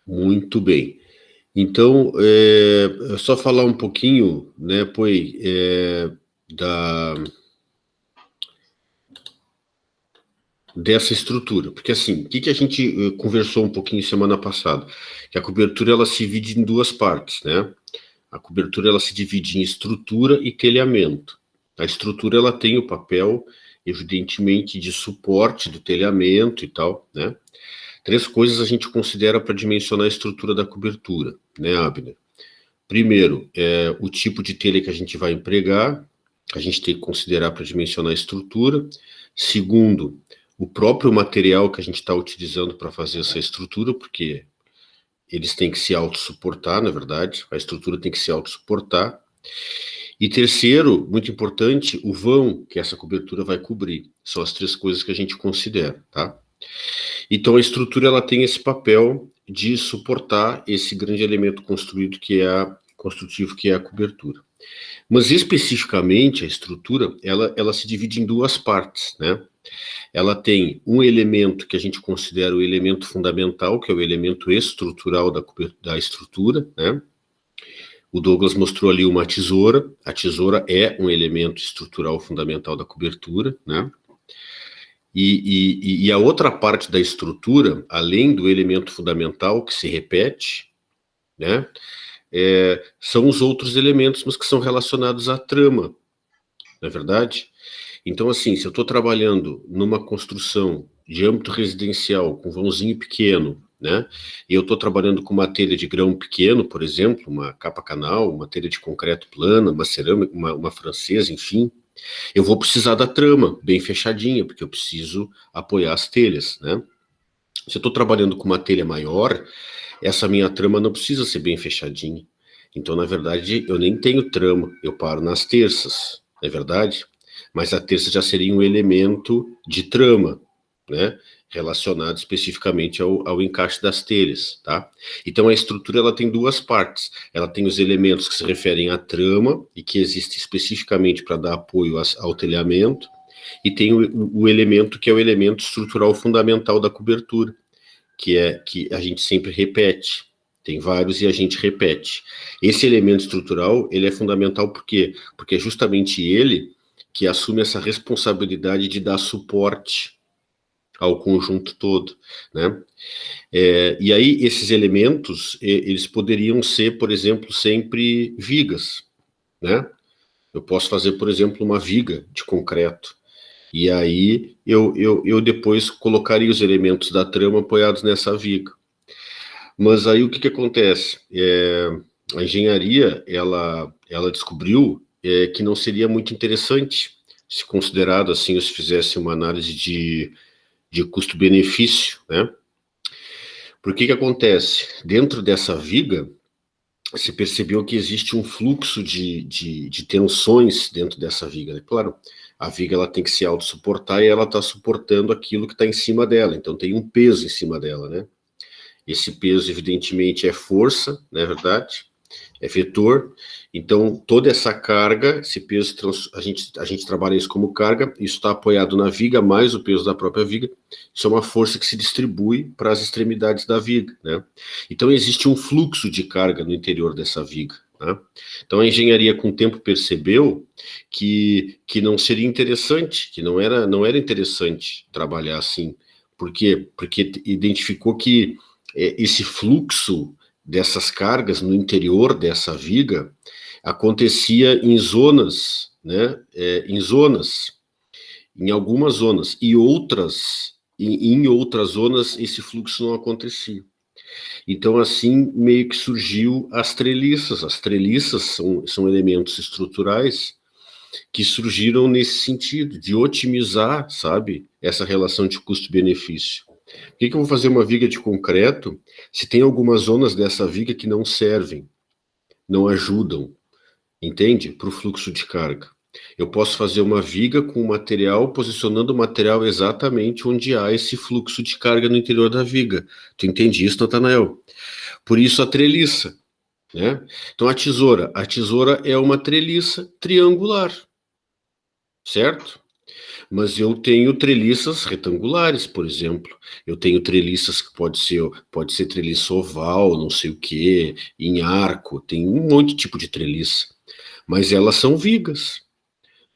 Muito bem. Então, só falar um pouquinho, né, Poei, dessa estrutura, porque assim, o que a gente conversou um pouquinho semana passada? Que a cobertura, ela se divide em 2 partes, né? A cobertura, ela se divide em estrutura e telhamento. A estrutura, ela tem o papel, evidentemente, de suporte do telhamento e tal, né? 3 coisas a gente considera para dimensionar a estrutura da cobertura, né, Abner? Primeiro, o tipo de telha que a gente vai empregar, a gente tem que considerar para dimensionar a estrutura. Segundo, o próprio material que a gente está utilizando para fazer essa estrutura, porque eles têm que se autossuportar, na verdade, a estrutura tem que se autossuportar. E terceiro, muito importante, o vão que essa cobertura vai cobrir. São as 3 coisas que a gente considera, tá? Então, a estrutura, ela tem esse papel de suportar esse grande elemento construtivo que é a cobertura. Mas, especificamente, a estrutura, ela se divide em 2 partes, né? Ela tem um elemento que a gente considera o elemento fundamental, que é o elemento estrutural da estrutura, né? O Douglas mostrou ali uma tesoura. A tesoura é um elemento estrutural fundamental da cobertura, né? E a outra parte da estrutura, além do elemento fundamental que se repete, né, são os outros elementos, mas que são relacionados à trama, não é verdade? Então, assim, se eu estou trabalhando numa construção de âmbito residencial, com vãozinho pequeno, né, e eu estou trabalhando com uma telha de grão pequeno, por exemplo, uma capa canal, uma telha de concreto plana, uma cerâmica, uma francesa, enfim, eu vou precisar da trama bem fechadinha, porque eu preciso apoiar as telhas, né? Se eu estou trabalhando com uma telha maior, essa minha trama não precisa ser bem fechadinha. Então, na verdade, eu nem tenho trama, eu paro nas terças, não é verdade? Mas a terça já seria um elemento de trama, né, relacionado especificamente ao encaixe das telhas, tá? Então a estrutura ela tem duas partes. Ela tem os elementos que se referem à trama e que existem especificamente para dar apoio ao telhamento, e tem o elemento que é o elemento estrutural fundamental da cobertura, que a gente sempre repete. Tem vários e a gente repete. Esse elemento estrutural, ele é fundamental por quê? Porque é justamente ele que assume essa responsabilidade de dar suporte ao conjunto todo, né? E aí, esses elementos, eles poderiam ser, por exemplo, sempre vigas, né? Eu posso fazer, por exemplo, uma viga de concreto, e aí eu depois colocaria os elementos da trama apoiados nessa viga. Mas aí o que acontece? A engenharia, ela descobriu que não seria muito interessante, se considerado assim, ou se fizesse uma análise de custo-benefício, né? Porque que acontece? Dentro dessa viga, se percebeu que existe um fluxo de tensões dentro dessa viga, né? Claro, a viga ela tem que se autossuportar e ela está suportando aquilo que está em cima dela, então tem um peso em cima dela, né? Esse peso, evidentemente, é força, não é verdade? É vetor. Então, toda essa carga, esse peso, a gente trabalha isso como carga, isso está apoiado na viga, mais o peso da própria viga, isso é uma força que se distribui para as extremidades da viga, né? Então, existe um fluxo de carga no interior dessa viga, né? Então, a engenharia, com o tempo, percebeu que não seria interessante, que não era interessante trabalhar assim. Por quê? Porque identificou que esse fluxo dessas cargas no interior dessa viga acontecia em zonas, né? Em algumas zonas, e em outras zonas esse fluxo não acontecia. Então, assim, meio que surgiu as treliças. As treliças são elementos estruturais que surgiram nesse sentido, de otimizar, sabe, essa relação de custo-benefício. Por que eu vou fazer uma viga de concreto se tem algumas zonas dessa viga que não servem, não ajudam, entende? Para o fluxo de carga. Eu posso fazer uma viga com o material, posicionando o material exatamente onde há esse fluxo de carga no interior da viga. Tu entende isso, Natanael? Por isso a treliça, né? Então a tesoura é uma treliça triangular, certo? Mas eu tenho treliças retangulares, por exemplo. Eu tenho treliças que pode ser treliça oval, não sei o quê, em arco, tem um monte de tipo de treliça. Mas elas são vigas,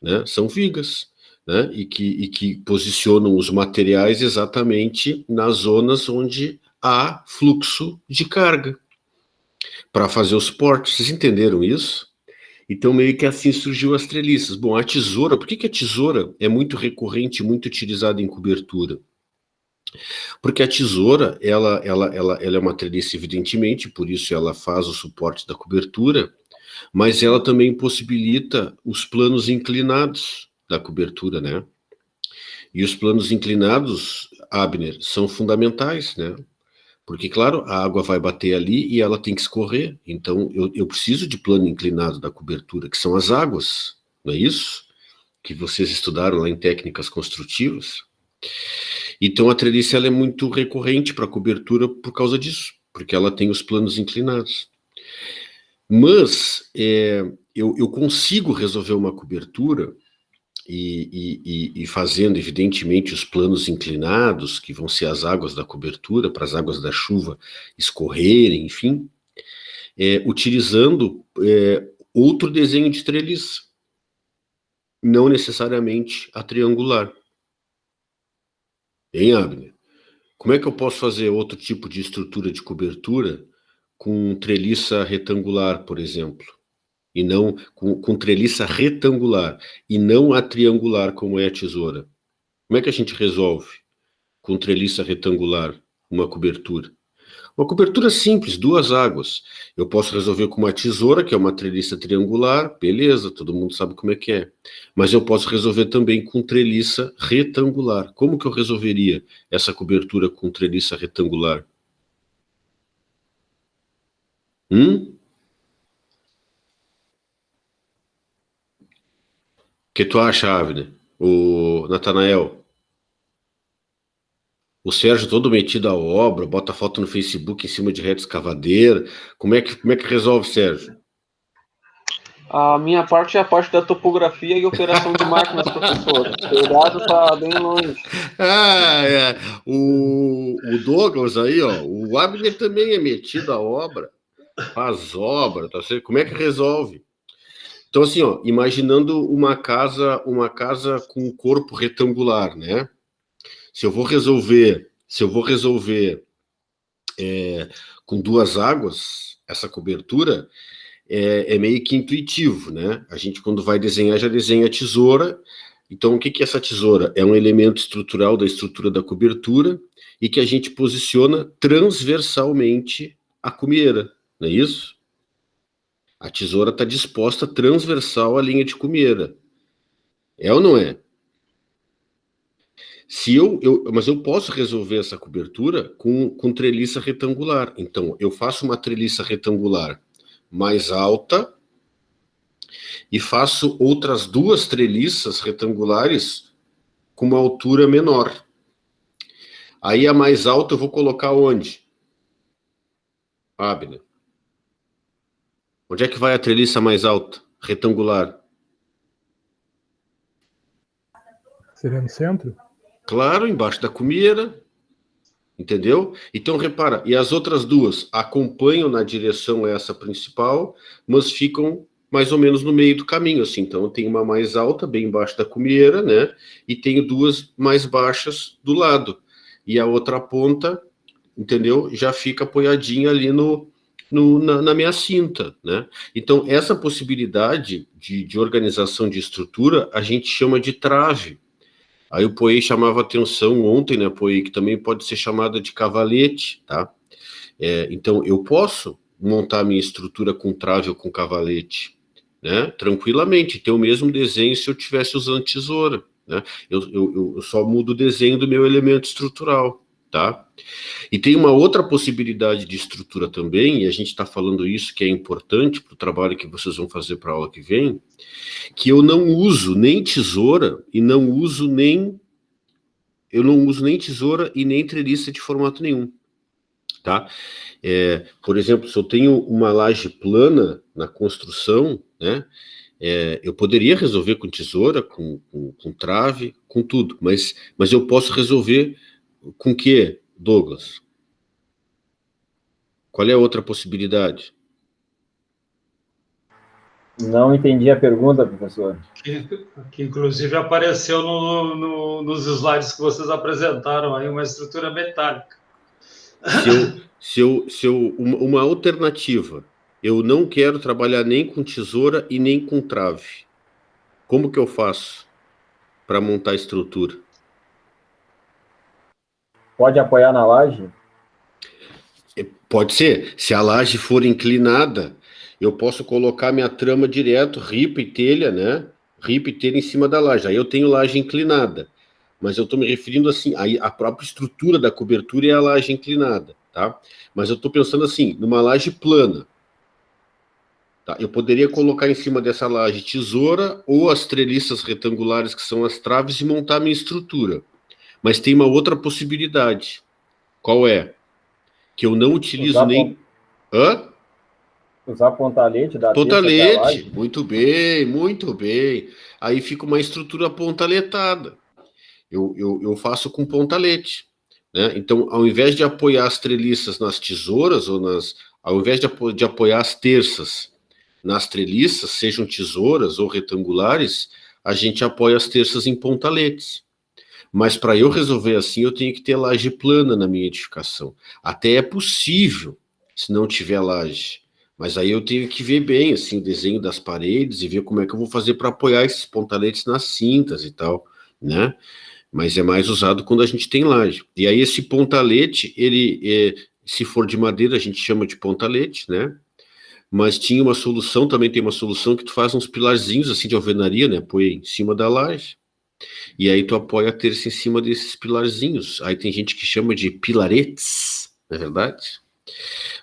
né? São vigas, né? E que posicionam os materiais exatamente nas zonas onde há fluxo de carga para fazer o suporte. Vocês entenderam isso? Então, meio que assim surgiu as treliças. Bom, a tesoura, por que a tesoura é muito recorrente, muito utilizada em cobertura? Porque a tesoura, ela é uma treliça, evidentemente, por isso ela faz o suporte da cobertura, mas ela também possibilita os planos inclinados da cobertura, né? E os planos inclinados, Abner, são fundamentais, né? Porque, claro, a água vai bater ali e ela tem que escorrer. Então, eu preciso de plano inclinado da cobertura, que são as águas, não é isso? Que vocês estudaram lá em técnicas construtivas. Então, a treliça ela é muito recorrente para a cobertura por causa disso, porque ela tem os planos inclinados. Mas, eu consigo resolver uma cobertura e fazendo, evidentemente, os planos inclinados, que vão ser as águas da cobertura, para as águas da chuva escorrerem, enfim, utilizando outro desenho de treliça, não necessariamente a triangular. Hein, Abner? Como é que eu posso fazer outro tipo de estrutura de cobertura com treliça retangular, por exemplo? E não com treliça retangular, e não a triangular, como é a tesoura. Como é que a gente resolve com treliça retangular uma cobertura? Uma cobertura simples, duas águas. Eu posso resolver com uma tesoura, que é uma treliça triangular, beleza, todo mundo sabe como é que é. Mas eu posso resolver também com treliça retangular. Como que eu resolveria essa cobertura com treliça retangular? O que tu acha, Avner? O Natanael? O Sérgio todo metido à obra, bota foto no Facebook em cima de reta escavadeira. Como é que resolve, Sérgio? A minha parte é a parte da topografia e operação de máquinas, professor. O seu dado está bem longe. O Douglas aí, ó, o Abner também é metido à obra, faz obra, tá certo? Como é que resolve? Então, assim, ó, imaginando uma casa com um corpo retangular, né? Se eu vou resolver com duas águas, essa cobertura, é meio que intuitivo, né? A gente, quando vai desenhar, já desenha a tesoura. Então, o que é essa tesoura? É um elemento estrutural da estrutura da cobertura e que a gente posiciona transversalmente à cumeira, não é isso? A tesoura está disposta transversal à linha de cumeira. É ou não é? Mas eu posso resolver essa cobertura com treliça retangular. Então, eu faço uma treliça retangular mais alta e faço outras duas treliças retangulares com uma altura menor. Aí a mais alta eu vou colocar onde? Abner. Onde é que vai a treliça mais alta? Retangular. Seria no centro? Claro, embaixo da cumeira. Entendeu? Então, repara, e as outras duas acompanham na direção essa principal, mas ficam mais ou menos no meio do caminho, assim. Então, eu tenho uma mais alta, bem embaixo da cumeira, né? E tenho duas mais baixas do lado. E a outra ponta, entendeu? Já fica apoiadinha ali na minha cinta, né? Então, essa possibilidade de organização de estrutura, a gente chama de trave. Aí o Poey chamava atenção ontem, né, Poey, que também pode ser chamada de cavalete, tá? Então, eu posso montar minha estrutura com trave ou com cavalete, né? Tranquilamente, ter o mesmo desenho se eu estivesse usando tesoura, né? Eu só mudo o desenho do meu elemento estrutural, tá? E tem uma outra possibilidade de estrutura também, e a gente está falando isso que é importante para o trabalho que vocês vão fazer para a aula que vem, que eu não uso nem tesoura e não uso nem tesoura e nem treliça de formato nenhum, tá? Por exemplo, se eu tenho uma laje plana na construção, né, eu poderia resolver com tesoura, com trave, com tudo, mas eu posso resolver com o quê, Douglas? Qual é a outra possibilidade? Não entendi a pergunta, professor. Que inclusive apareceu nos slides que vocês apresentaram aí, uma estrutura metálica. Uma alternativa, eu não quero trabalhar nem com tesoura e nem com trave. Como que eu faço para montar a estrutura? Pode apoiar na laje? Pode ser. Se a laje for inclinada, eu posso colocar minha trama direto, ripa e telha, né? Ripa e telha em cima da laje. Aí eu tenho laje inclinada. Mas eu estou me referindo assim, aí a própria estrutura da cobertura é a laje inclinada, tá? Mas eu estou pensando assim, numa laje plana. Tá? Eu poderia colocar em cima dessa laje tesoura ou as treliças retangulares, que são as traves, e montar minha estrutura. Mas tem uma outra possibilidade. Qual é? Que eu não utilizo nem... Hã? Usar pontalete da pontalete, muito bem, muito bem. Aí fica uma estrutura pontaletada. Eu faço com pontalete, né? Então, ao invés de apoiar as treliças nas tesouras, ao invés de apoiar as terças nas treliças, sejam tesouras ou retangulares, a gente apoia as terças em pontaletes. Mas para eu resolver assim, eu tenho que ter laje plana na minha edificação. Até é possível, se não tiver laje. Mas aí eu tenho que ver bem assim, o desenho das paredes e ver como é que eu vou fazer para apoiar esses pontaletes nas cintas e tal, né? Mas é mais usado quando a gente tem laje. E aí esse pontalete, ele, se for de madeira, a gente chama de pontalete, né? Mas tinha uma solução, também tem uma solução que tu faz uns pilarzinhos assim de alvenaria, né? Põe em cima da laje. E aí tu apoia a terça em cima desses pilarzinhos. Aí tem gente que chama de pilaretes, não é verdade?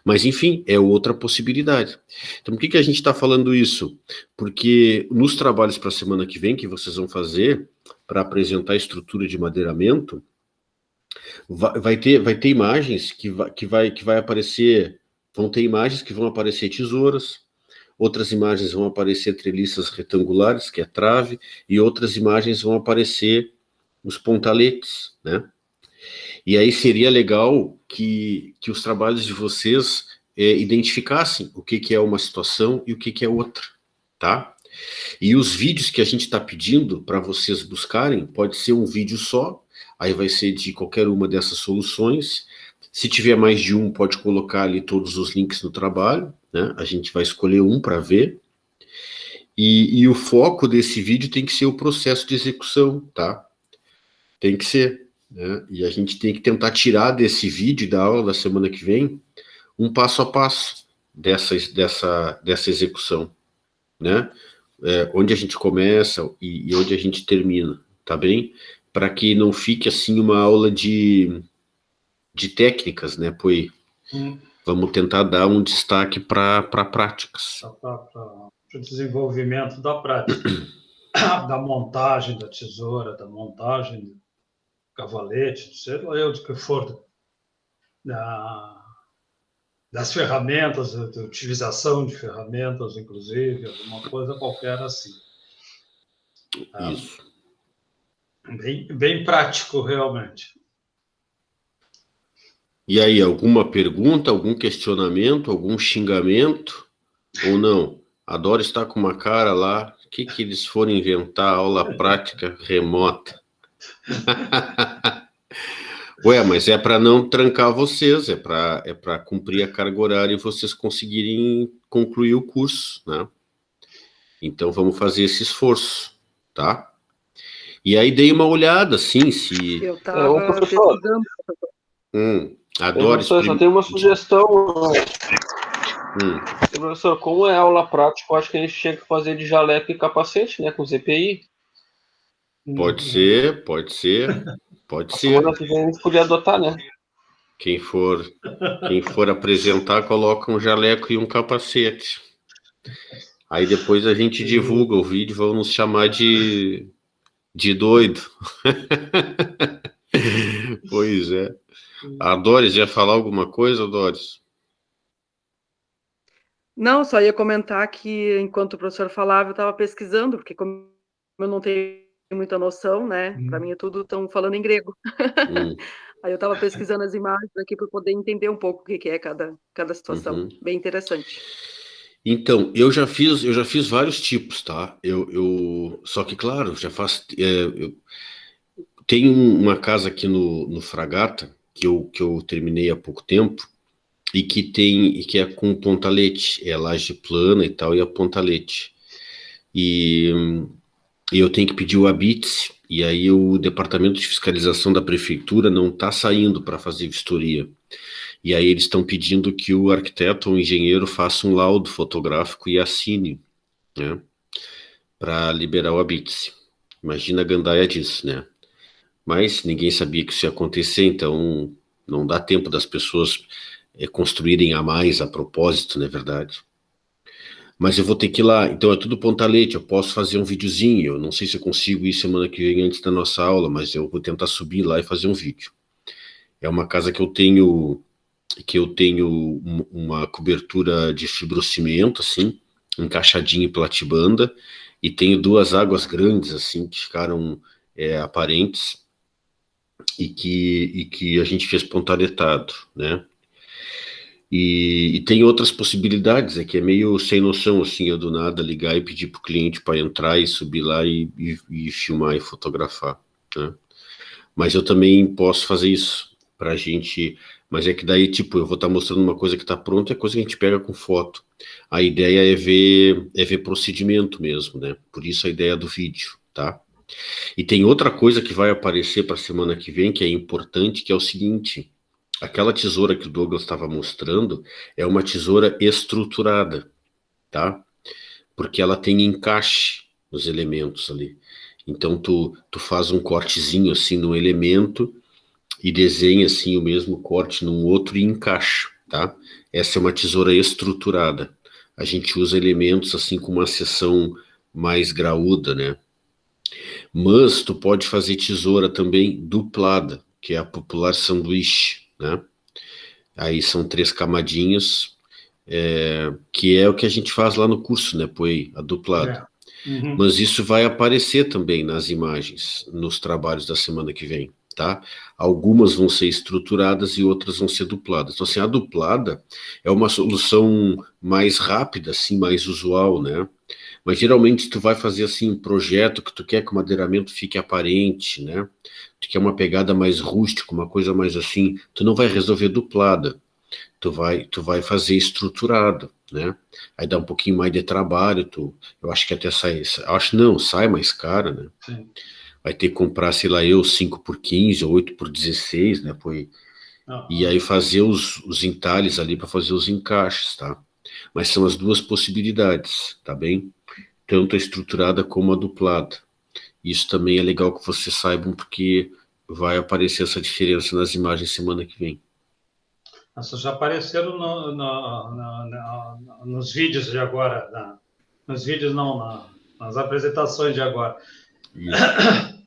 Mas, enfim, é outra possibilidade. Então, por que a gente está falando isso? Porque nos trabalhos para a semana que vem, que vocês vão fazer, para apresentar a estrutura de madeiramento, Vai ter imagens que vai aparecer, vão ter imagens que vão aparecer tesouras, outras imagens vão aparecer treliças retangulares, que é trave, e outras imagens vão aparecer os pontaletes, né? E aí seria legal que os trabalhos de vocês identificassem o que é uma situação e o que é outra, tá? E os vídeos que a gente está pedindo para vocês buscarem, pode ser um vídeo só, aí vai ser de qualquer uma dessas soluções. Se tiver mais de um, pode colocar ali todos os links no trabalho, né? A gente vai escolher um para ver. E o foco desse vídeo tem que ser o processo de execução, tá? Tem que ser, né? E a gente tem que tentar tirar desse vídeo da aula da semana que vem um passo a passo dessa execução, né? Onde a gente começa e onde a gente termina, tá bem? Para que não fique assim uma aula de técnicas, né? Pois vamos tentar dar um destaque para práticas. Para o desenvolvimento da prática, da montagem da tesoura, da montagem do cavalete, sei lá eu de que for, das ferramentas, da utilização de ferramentas, inclusive, alguma coisa qualquer assim. Isso. Bem prático, realmente. E aí, alguma pergunta, algum questionamento, algum xingamento, ou não? Adoro estar com uma cara lá, o que eles foram inventar, aula prática remota? Ué, mas é para não trancar vocês, é para cumprir a carga horária e vocês conseguirem concluir o curso, né? Então vamos fazer esse esforço, tá? E aí dei uma olhada, assim, se... Eu estava pesquisando. Adoro professor, só tem uma sugestão. Professor, como é aula prática, eu acho que a gente tinha que fazer de jaleco e capacete, né, com ZPI. Pode ser. Semana que vem a gente podia adotar, né? Quem for apresentar, coloca um jaleco e um capacete. Aí depois a gente divulga o vídeo, vão nos chamar de doido. Pois é. A Doris ia falar alguma coisa, Doris? Não, só ia comentar que enquanto o professor falava, eu estava pesquisando, porque como eu não tenho muita noção, né? Para mim é tudo estão falando em grego. Aí eu estava pesquisando as imagens aqui para poder entender um pouco o que é cada situação. Bem interessante. Então, eu já fiz vários tipos, tá? Só que, claro, já faço... Tem uma casa aqui no Fragata, que eu terminei há pouco tempo, e que é com pontalete, é laje plana e tal, e a pontalete. E eu tenho que pedir o ABITS, e aí o Departamento de Fiscalização da Prefeitura não está saindo para fazer vistoria. E aí eles estão pedindo que o arquiteto ou o engenheiro faça um laudo fotográfico e assine, né, para liberar o ABITS. Imagina a gandaia disso, né? Mas ninguém sabia que isso ia acontecer, então não dá tempo das pessoas construírem a mais a propósito, não é verdade? Mas eu vou ter que ir lá, então é tudo pontalete, eu posso fazer um videozinho, eu não sei se eu consigo ir semana que vem antes da nossa aula, mas eu vou tentar subir lá e fazer um vídeo. É uma casa que eu tenho uma cobertura de fibrocimento, assim, encaixadinho em platibanda, e tenho duas águas grandes, assim, que ficaram aparentes, e que a gente fez pontaletado, né? E tem outras possibilidades, que é meio sem noção, assim, eu do nada ligar e pedir para o cliente para entrar e subir lá e filmar e fotografar, né? Mas eu também posso fazer isso para a gente, mas é que daí, tipo, eu vou estar mostrando uma coisa que está pronta, é coisa que a gente pega com foto. A ideia é ver procedimento mesmo, né? Por isso a ideia do vídeo, tá? E tem outra coisa que vai aparecer para a semana que vem, que é importante, que é o seguinte: aquela tesoura que o Douglas estava mostrando é uma tesoura estruturada, tá? Porque ela tem encaixe nos elementos ali. Então tu faz um cortezinho assim no elemento e desenha assim o mesmo corte num outro e encaixa, tá? Essa é uma tesoura estruturada. A gente usa elementos assim com uma seção mais graúda, né? Mas tu pode fazer tesoura também duplada, que é a popular sanduíche, né? Aí são 3 camadinhas, que é o que a gente faz lá no curso, né, Poei, aduplado. Mas isso vai aparecer também nas imagens, nos trabalhos da semana que vem, tá? Algumas vão ser estruturadas e outras vão ser dupladas. Então, assim, a duplada é uma solução mais rápida, assim, mais usual, né? Mas geralmente tu vai fazer assim um projeto que tu quer que o madeiramento fique aparente, né? Tu quer uma pegada mais rústica, uma coisa mais assim, tu não vai resolver duplada. Tu vai fazer estruturado, né? Aí dá um pouquinho mais de trabalho, eu acho que até sai mais caro, né? Sim. Vai ter que comprar, sei lá, 5x15 ou 8x16, né? E aí fazer os entalhes ali para fazer os encaixes, tá? Mas são as 2 possibilidades, tá bem? Tanto a estruturada como a duplada. Isso também é legal que vocês saibam, porque vai aparecer essa diferença nas imagens semana que vem. Essas já apareceram nos vídeos de agora, nos vídeos não, nas apresentações de agora.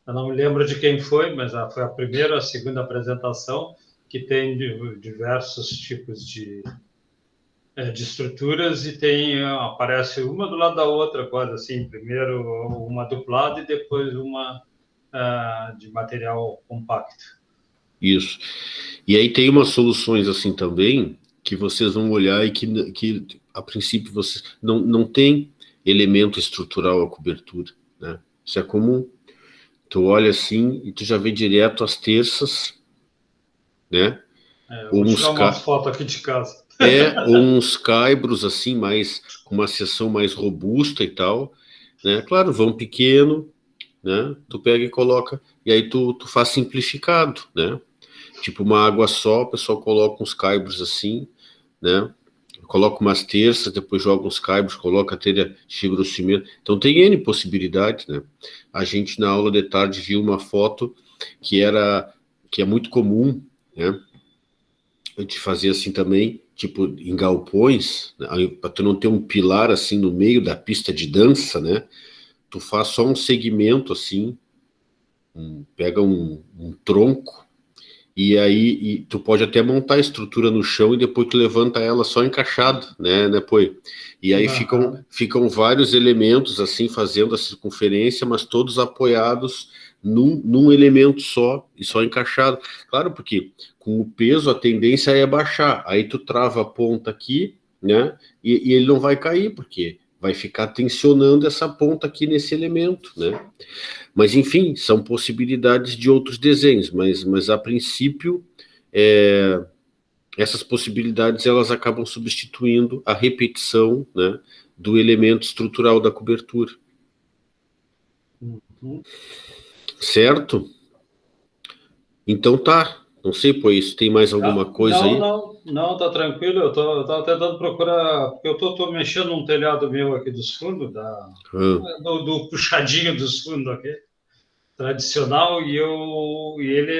Eu não me lembro de quem foi, mas foi a primeira, a segunda apresentação, que tem diversos tipos de estruturas e aparece uma do lado da outra, quase assim, primeiro uma duplada e depois uma de material compacto. Isso. E aí tem umas soluções assim também, que vocês vão olhar e que a princípio vocês não tem elemento estrutural à cobertura, né? Isso é comum. Tu olha assim e tu já vê direto as terças, né? Vou tirar umas fotos aqui de casa. Ou uns caibros assim, com uma seção mais robusta e tal, né? Claro, vão pequeno, né? Tu pega e coloca, e aí tu faz simplificado, né? Tipo uma água só, o pessoal coloca uns caibros assim, né? Coloca umas terças, depois joga uns caibros, coloca a telha fibrocimento. Então tem N possibilidades, né? A gente na aula de tarde viu uma foto que é muito comum, né? A gente fazia assim também, tipo em galpões, né? Para tu não ter um pilar assim no meio da pista de dança, né? Tu faz só um segmento assim, pega um tronco, e aí tu pode até montar a estrutura no chão e depois tu levanta ela só encaixada, né, Poi? E aí ficam vários elementos assim fazendo a circunferência, mas todos apoiados num elemento só e só encaixado. Claro, porque com o peso a tendência é baixar. Aí tu trava a ponta aqui, né? E ele não vai cair, porque vai ficar tensionando essa ponta aqui nesse elemento, né? Mas, enfim, são possibilidades de outros desenhos, mas a princípio, essas possibilidades elas acabam substituindo a repetição, né, do elemento estrutural da cobertura. Certo? Então tá. Não sei, pois, tem mais alguma coisa aí? Não, tá tranquilo. Eu tava tentando procurar, porque eu tô mexendo num telhado meu aqui dos fundos, do puxadinho dos fundos aqui, tradicional, e ele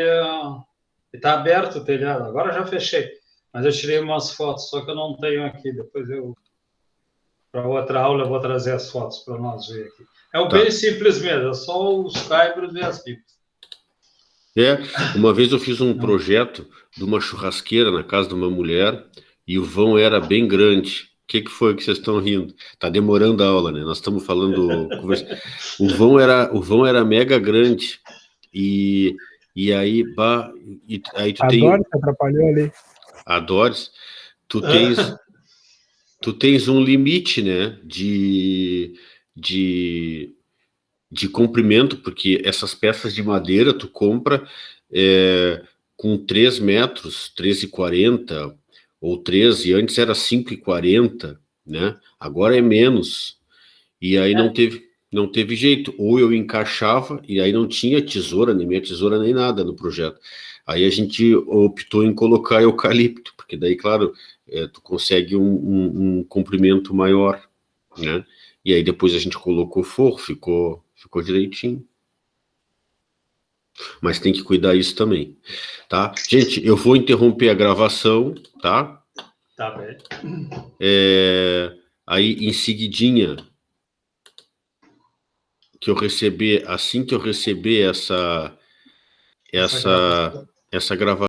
está aberto o telhado. Agora já fechei, mas eu tirei umas fotos, só que eu não tenho aqui. Depois para outra aula, eu vou trazer as fotos para nós ver aqui. Bem simples mesmo, é só os caibros e as pipas. Uma vez eu fiz um projeto de uma churrasqueira na casa de uma mulher e o vão era bem grande. O que foi que vocês estão rindo? Tá demorando a aula, né? Nós estamos falando... O vão era mega grande e aí tu tem... A Doris atrapalhou ali. A Doris, tu tens um limite, né? De comprimento, porque essas peças de madeira tu compra com 3 metros, 3,40 ou 13, antes era 5,40, né? Agora é menos. E aí não teve jeito. Ou eu encaixava, e aí não tinha tesoura, nem minha tesoura, nem nada no projeto. Aí a gente optou em colocar eucalipto, porque daí, claro, tu consegue um comprimento maior, né? E aí depois a gente colocou forro, ficou direitinho. Mas tem que cuidar isso também, tá? Gente, eu vou interromper a gravação, tá? Tá bem. Aí, em seguidinha, assim que eu receber essa gravação